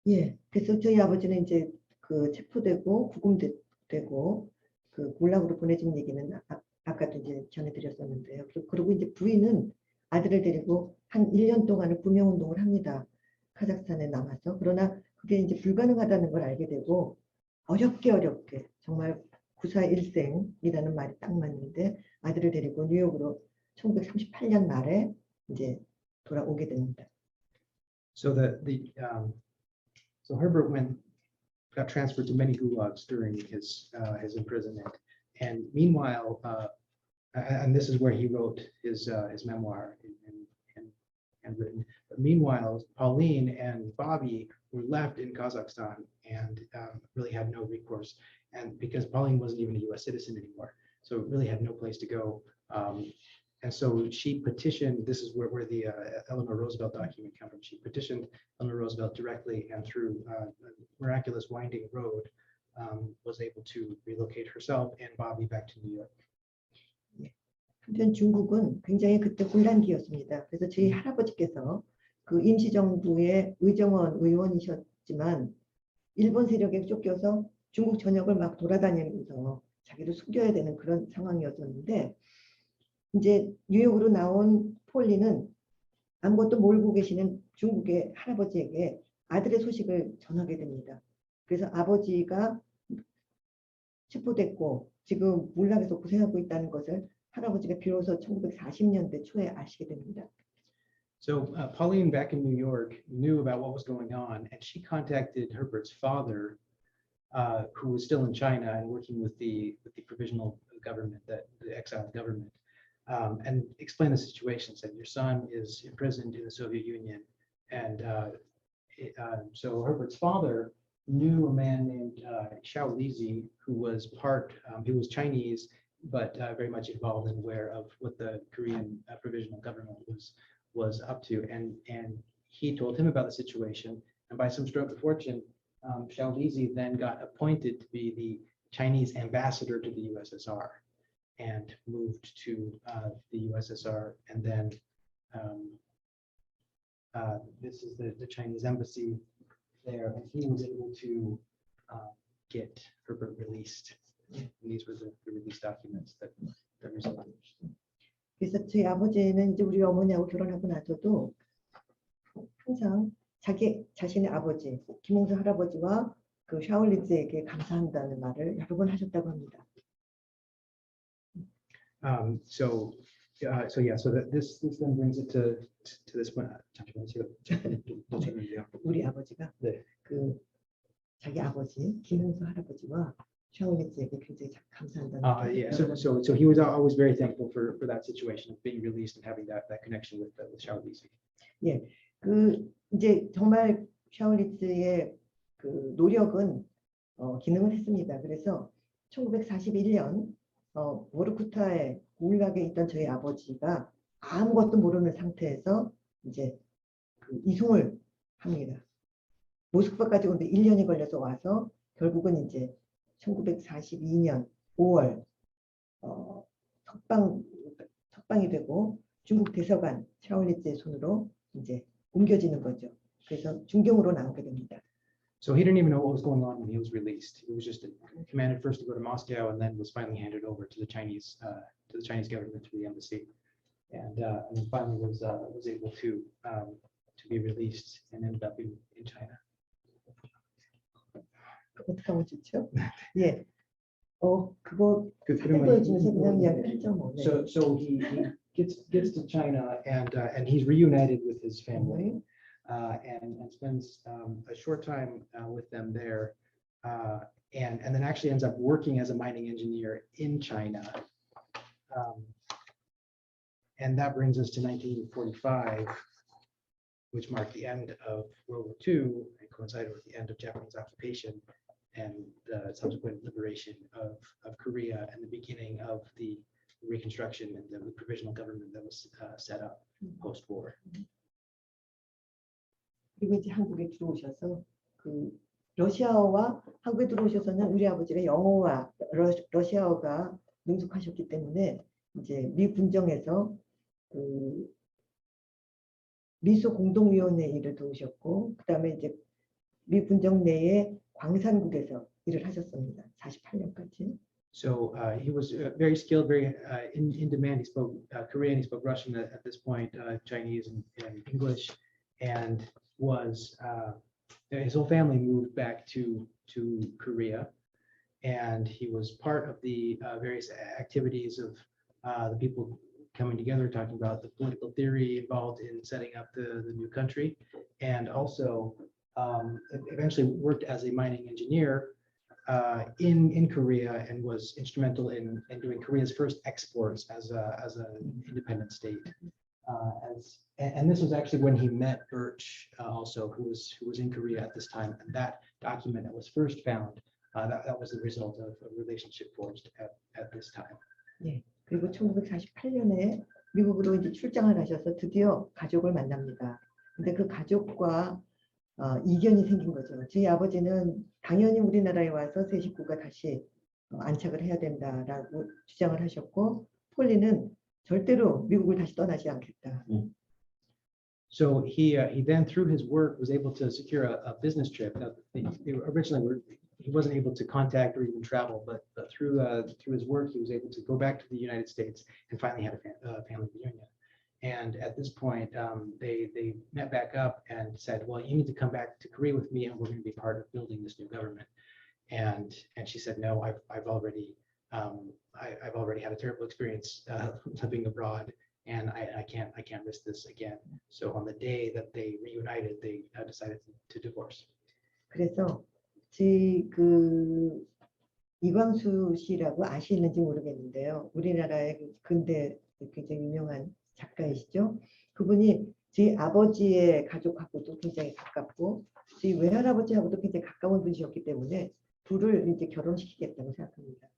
예, 그래서 저희 아버지는 이제 그 체포되고 구금되고 그 굴락으로 보내진 얘기는 아까도 이제 전해드렸었는데요. 그리고 이제 부인은 아들을 데리고 한 1년 동안은 구명운동을 합니다. 카자흐스탄에 남아서. 그러나 그게 이제 불가능하다는 걸 알게 되고 어렵게 정말 구사일생이라는 말이 딱 맞는데 아들을 데리고 뉴욕으로 1938년 말에 이제 돌아오게 됩니다. So so Herbert got transferred to many gulags during his imprisonment, and meanwhile, and this is where he wrote his memoir and written. But meanwhile, Pauline and Bobby were left in Kazakhstan and really had no recourse, and because Pauline wasn't even a U.S. citizen anymore, so really had no place to go. And so she petitioned, this is where the Eleanor Roosevelt document comes from. She petitioned Eleanor Roosevelt directly, and through a miraculous winding road, was able to relocate herself and Bobby back to New York. 한편 중국은 굉장히 그때 곤란기였습니다. 그래서 저희 할아버지께서 그 임시정부의 의정원 의원이셨지만 일본 세력에 쫓겨서 중국 전역을 막 돌아다니면서 자기를 숨겨야 되는 그런 상황이었었는데 이제 뉴욕으로 나온 폴리는 아무것도 모르고 계시는 중국의 할아버지에게 아들의 소식을 전하게 됩니다. 그래서 아버지가 체포됐고 지금 몰락에서 고생하고 있다는 것을 할아버지가 비로소 1940년대 초에 아시게 됩니다. So Pauline back in New York knew about what was going on, and she contacted Herbert's father, who was still in China and working with the provisional government, the exiled government. And explain the situation, said your son is imprisoned in the Soviet Union. And so Herbert's father knew a man named Xiao Lizi, who was he was Chinese, but very much involved and aware of what the Korean provisional government was up to. And he told him about the situation. And by some stroke of fortune, Xiao Lizi then got appointed to be the Chinese ambassador to the USSR. And moved to the USSR, and then this is the Chinese embassy there, and he was able to get Herbert released. And these were the release documents that resulted. 그래서 저희 아버지는 이제 우리 어머니하고 결혼하고 나서도 항상 자신의 아버지 김홍수 할아버지와 그 샤올리즈에게 감사한다는 말을 여러 번 하셨다고 합니다. So this then brings it to this point. 우리 아버지가 네. 그 자기 아버지 김홍수 할아버지와 샤올리즈에게 굉장히 감사한다는. Yeah. So he was always very thankful for that situation of being released and having that connection with Xiao Lizi. 예, 그 이제 정말 샤올리즈의 그 노력은 기능을 했습니다. 그래서 1941년 워르쿠타에 울락에 있던 저희 아버지가 아무것도 모르는 상태에서 이제 그 이송을 합니다. 모스크바까지 오는데 1년이 걸려서 와서 결국은 이제 1942년 5월 석방이 되고 중국 대사관 샤올리즈의 손으로 이제 옮겨지는 거죠. 그래서 중경으로 나오게 됩니다. So he didn't even know what was going on when he was released. He was just commanded first to go to Moscow, and then was finally handed over to the Chinese government through the embassy, and then finally was able to be released and ended up in China. 어떻게 하면 좋죠? 예, 그거 보여주면서 그냥 이야기를 했죠 뭐. 네. So he gets to China, and he's reunited with his family. And spends a short time with them there, and then actually ends up working as a mining engineer in China. And that brings us to 1945, which marked the end of World War II and coincided with the end of Japanese occupation and the subsequent liberation of Korea and the beginning of the reconstruction and the provisional government that was set up post-war. 그리고 이제 한국에 들어오셔서 그 러시아어와 한국에 들어오셔서는 우리 아버지가 영어와 러시아어가 능숙하셨기 때문에 이제 미 군정에서 그 미소 공동위원회 일을 도우셨고 그다음에 이제 미 군정 내에 광산국에서 일을 하셨습니다. 48년까지. So he was very skilled, very in demand. He spoke Korean, he spoke Russian at this point, Chinese and English, and was his whole family moved back to Korea and he was part of the various activities of the people coming together, talking about the political theory involved in setting up the new country, and also eventually worked as a mining engineer in Korea and was instrumental in doing Korea's first exports as an independent state. And this was actually when he met Birch, also, who was in Korea at this time, and that document that was first found, that was the result of a relationship forged at this time. 예. 그리고 1948년에 미국으로 이제 출장을 가셔서 드디어 가족을 만납니다. 근데 그 가족과 이견이 생긴 거죠. 저희 아버지는 당연히 우리나라에 와서 세 식구가 다시 안착을 해야 된다라고 주장을 하셨고, 폴리는 절대로 미국을 다시 떠나지 않겠다. So he then, through his work, was able to secure a business trip. Now, originally, he wasn't able to contact or even travel, but through his work, he was able to go back to the United States and finally had a family reunion. And at this point, they met back up and said, well, you need to come back to Korea with me, and we're going to be part of building this new government. And she said, no, I've already had a terrible experience living abroad, and I can't risk this again. So on the day that they reunited, they decided to divorce. 그래서 그 이광수 씨라고 아시는지 모르겠는데요. 우리나라의 근대 굉장히 유명한 작가이시죠. 그분이 제 아버지의 가족하고도 굉장히 가깝고 저희 외할아버지하고도 굉장히 가까운 분이셨기 때문에 둘을 이제 결혼시키겠다고 생각합니다.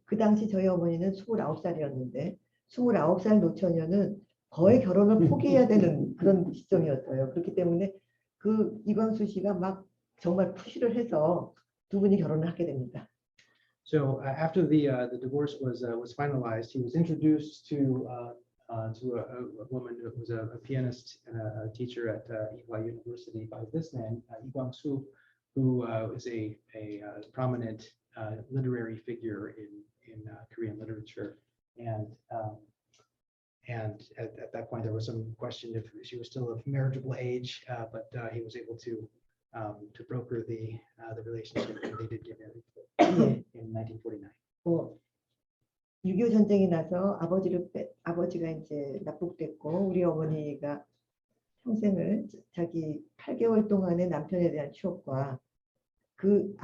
그 당시 저희 어머니는 29살이었는데 29살 노처녀는 거의 결혼을 포기해야 되는 그런 시점이었어요. 그렇기 때문에 그 이광수 씨가 막 정말 푸시를 해서 두 분이 결혼을 하게 됩니다. So after the divorce was finalized, he was introduced to a woman who was a pianist and a teacher at Ewha University by this man, Lee Kwang-soo, who is a prominent literary figure in Korean literature. And at that point, there was some question if she was still of marriageable age, but he was able to broker the relationship, and they did get married in 1949. 6.25 전쟁이 나서 아버지가 이제 납북됐고 우리 어머니가 평생을 자기 8개월 동안의 남편에 대한 추억과 그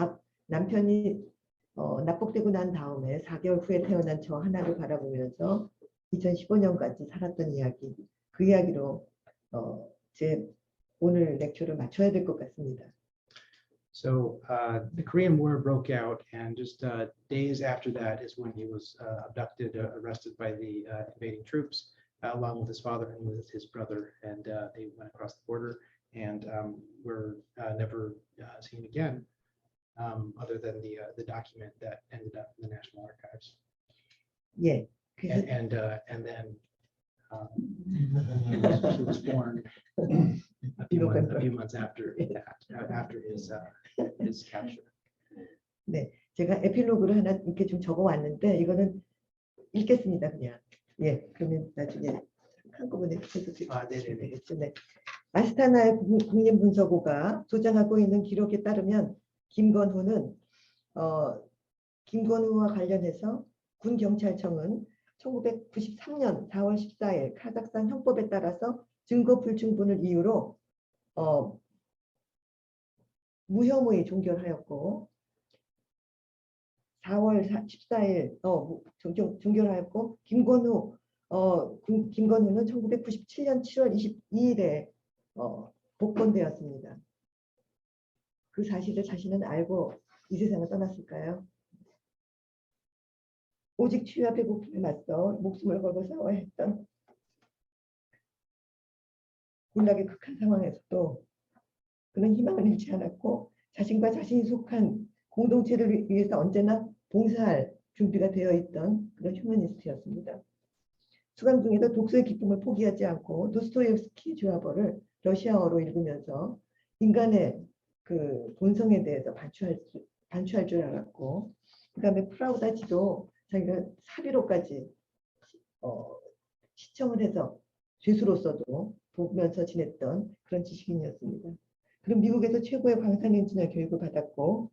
남편이 납북되고 난 다음에 4개월 후에 태어난 저 하나를 바라보면서 2015년까지 살았던 이야기, 그 이야기로 제 오늘 렉처를 마쳐야 될 것 같습니다. So the Korean War broke out, and just days after that is when he was abducted, arrested by the invading troops, along with his father and with his brother, and they went across the border and were never seen again, other than the document that ended up in the National Archives. 예. And then he was born a few months after that, after his capture. 네, 제가 에필로그를 하나 이렇게 좀 적어왔는데 이거는 읽겠습니다, 그냥. 예, 그러면 나중에 한꺼번에 해서 되겠죠. 네. 아스타나의 국립문서고가 조장하고 있는 기록에 따르면 김건후와 관련해서 군 경찰청은 1993년 4월 14일 카자흐스탄 형법에 따라서 증거 불충분을 이유로 무혐의 종결하였고 4월 14일 종결하였고 김건후는 1997년 7월 22일에 복권되었습니다. 그 사실을 자신은 알고 이 세상을 떠났을까요? 오직 추위와 배고픔에 맞서 목숨을 걸고 싸워했던 군락의 극한 상황에서도 그는 희망을 잃지 않았고 자신과 자신이 속한 공동체를 위해서 언제나 봉사할 준비가 되어 있던 그런 휴머니스트였습니다. 수감 중에도 독서의 기쁨을 포기하지 않고 도스토옙스키 주화벌을 러시아어로 읽으면서 인간의 그 본성에 대해서 반추할 줄 알았고, 그다음에 프라우다지도 자기가 사비로까지 시청을 해서 죄수로서도 보면서 지냈던 그런 지식인이었습니다. 그럼 미국에서 최고의 광산 엔지니어 교육을 받았고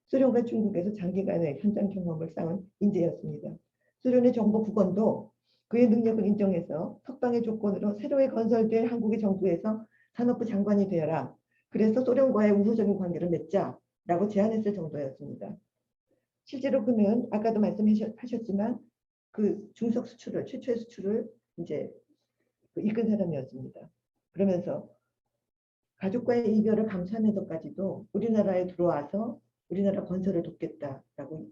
소련과 중국에서 장기간의 현장 경험을 쌓은 인재였습니다. 소련의 정보 국원도 그의 능력을 인정해서 석방의 조건으로 새로이 건설될 한국의 정부에서 산업부 장관이 되어라. 그래서 소련과의 우호적인 관계를 맺자라고 제안했을 정도였습니다. 실제로 그는 아까도 말씀하셨지만 그 중석 수출을 최초의 수출을 이제 이끈 사람이었습니다. 그러면서 가족과의 이별을 감수하면서까지도 우리나라에 들어와서 우리나라 건설을 돕겠다라고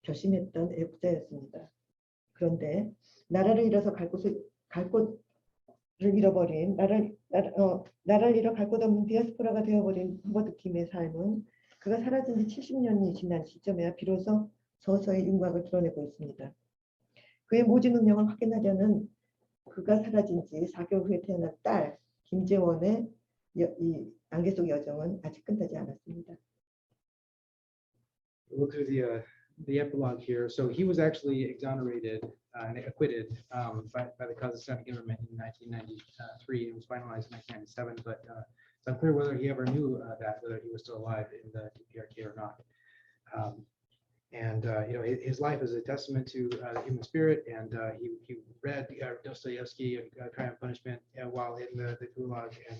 결심했던 애국자였습니다. 그런데 나라를 잃어서 갈 곳을 잃어버린 나라를 잃어 갈 곳 없는 디아스포라가 되어버린 허버트 킴의 삶은 그가 사라진 지 70년이 지난 시점에야 비로소 서서히 윤곽을 드러내고 있습니다. 그의 모진 운명을 확인하려는 그가 사라진 지 4개월 후에 태어난 딸 김재원의 이 안개 속 여정은 아직 끝나지 않았습니다. Look through the epilogue here. So he was actually exonerated and acquitted by the Kazakhstan government in 1993. It was finalized in 1997, but it's unclear whether he ever knew whether he was still alive in the DPRK or not. You know, his life is a testament to the human spirit, and he read Dostoevsky and Crime and Punishment while in the Gulag, and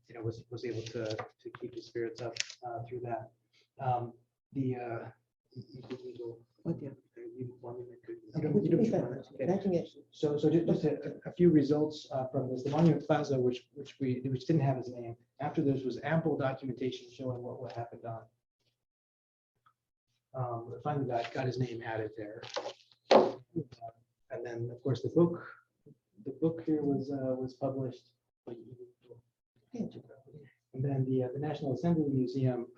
you know, was able to keep his spirits up through that. 어디요? Okay. 나중에 So just a few results from this. The Monument Plaza, which didn't have his name. After this was ample documentation showing what happened on. Finally got his name added there. And then of course the book here was published. And then the National Assembly Museum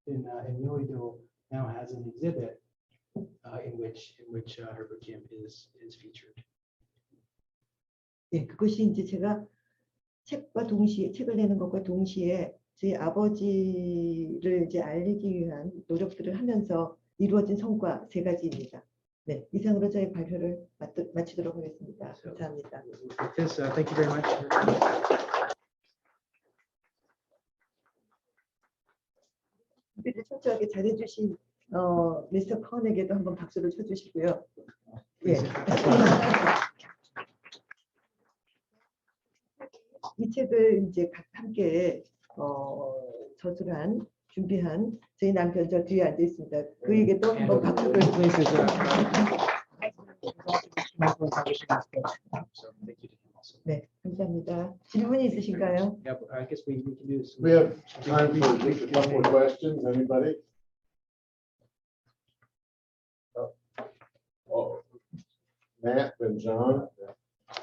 in Myeongdo now has an exhibit in which Herbert Kim is featured. 예, 그것이 이제 제가 책을 내는 것과 동시에 제 아버지를 이제 알리기 위한 노력들을 하면서 이루어진 성과 3가지입니다. 네, 이상으로 저희 발표를 마치도록 하겠습니다. 감사합니다. With this, thank you very much. 준비를 철저하게 잘해주신 미스터 컨에게도 한번 박수를 쳐주시고요. 예. 이 책을 이제 함께 저술한 준비한 저희 남편 저 뒤에 앉아 있습니다. 그에게도 한번 박수를. 네, 감사합니다. 질문이 있으신가요? Yeah, I guess we can do this. We have time for just a couple of questions. Anybody? Oh, Matt and John.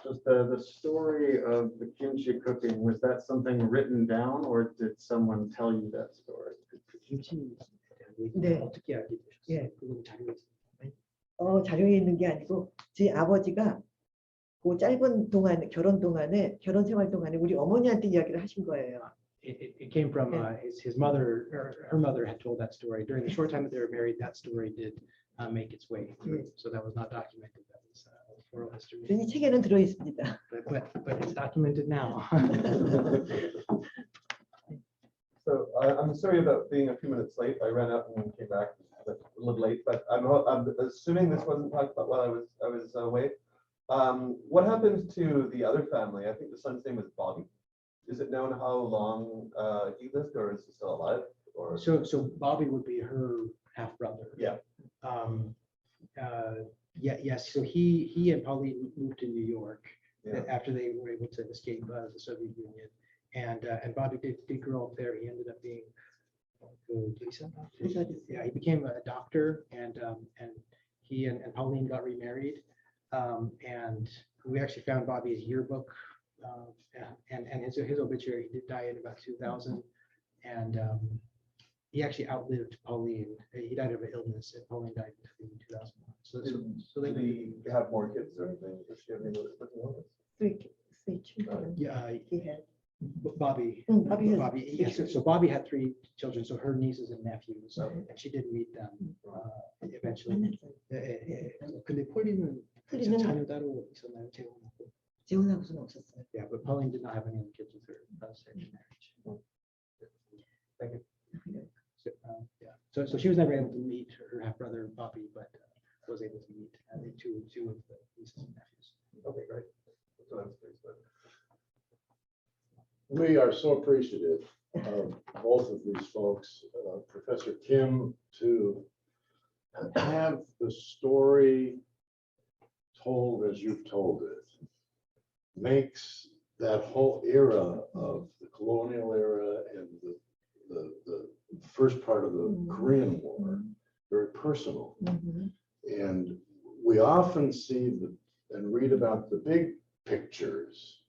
Just the story of the kimchi cooking, was that something written down or did someone tell you that story? 네. 어떻게 알게 되셨어요? 예. 그건 자료에 자료에 있는 게 아니고 제 아버지가 그 짧은 동안 결혼 생활 동안에 우리 어머니한테 이야기를 하신 거예요. It came from his mother, or her mother had told that story. During the short time that they were married, that story did make its way through. So that was not documented. That was oral history. 이 책에는 들어 있습니다. But it's documented now. So I'm sorry about being a few minutes late. I ran out and came back a little late, but I'm assuming this wasn't talked about while I was away. What happened to the other family? I think the son's name was Bobby. Is it known how long he lived, or is he still alive? Or So Bobby would be her half brother. Yeah. Yes. So he and Pauline moved to New York Yeah. after they were able to escape the Soviet Union, and Bobby did grow up there. He ended up being yeah, he became a doctor, and he and Pauline got remarried, and we actually found Bobby's yearbook and his obituary. He did die in about 2000, and he actually outlived Pauline. He died of an illness, and Pauline died in 2001. So did he have more kids or anything? Does she have any illness? Three children. Yeah, He had. Bobby. Bobby. Yes. So Bobby had 3 children. So her nieces and nephews, and she did meet them eventually. 근데 폴리는 자녀 따로 있었나요? 재혼하고는 없었어요. Yeah, but Pauline did not have any other kids with her second marriage. Thank you. So, yeah. So she was never able to meet her half brother Bobby, but was able to meet two of the nieces and nephews. Okay, great. That's what I was curious about. We are so appreciative of both of these folks, Professor Kim, to have the story told as you've told it, makes that whole era of the colonial era and the first part of the Korean War very personal. Mhm. And we often see and read about the big pictures,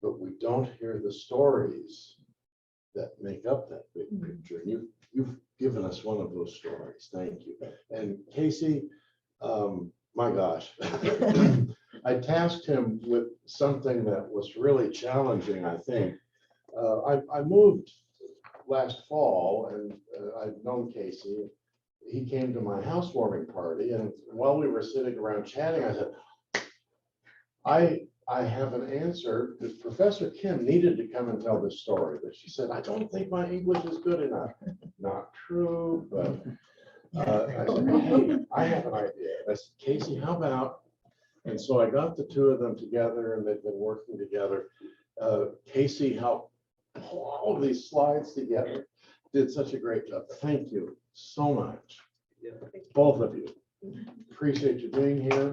but we don't hear the stories that make up that big picture. And you've given us one of those stories. Thank you. And Casey, my gosh, I tasked him with something that was really challenging, I think. I moved last fall and I've known Casey. He came to my housewarming party, and while we were sitting around chatting, I said, I have an answer, because Professor Kim needed to come and tell this story, but she said, I don't think my English is good enough. Not true, but I said, hey, I have an idea. I said, Casey, how about? And so I got the two of them together, and they've been working together. Casey helped pull all of these slides together. Did such a great job. Thank you so much, both of you. Appreciate you being here.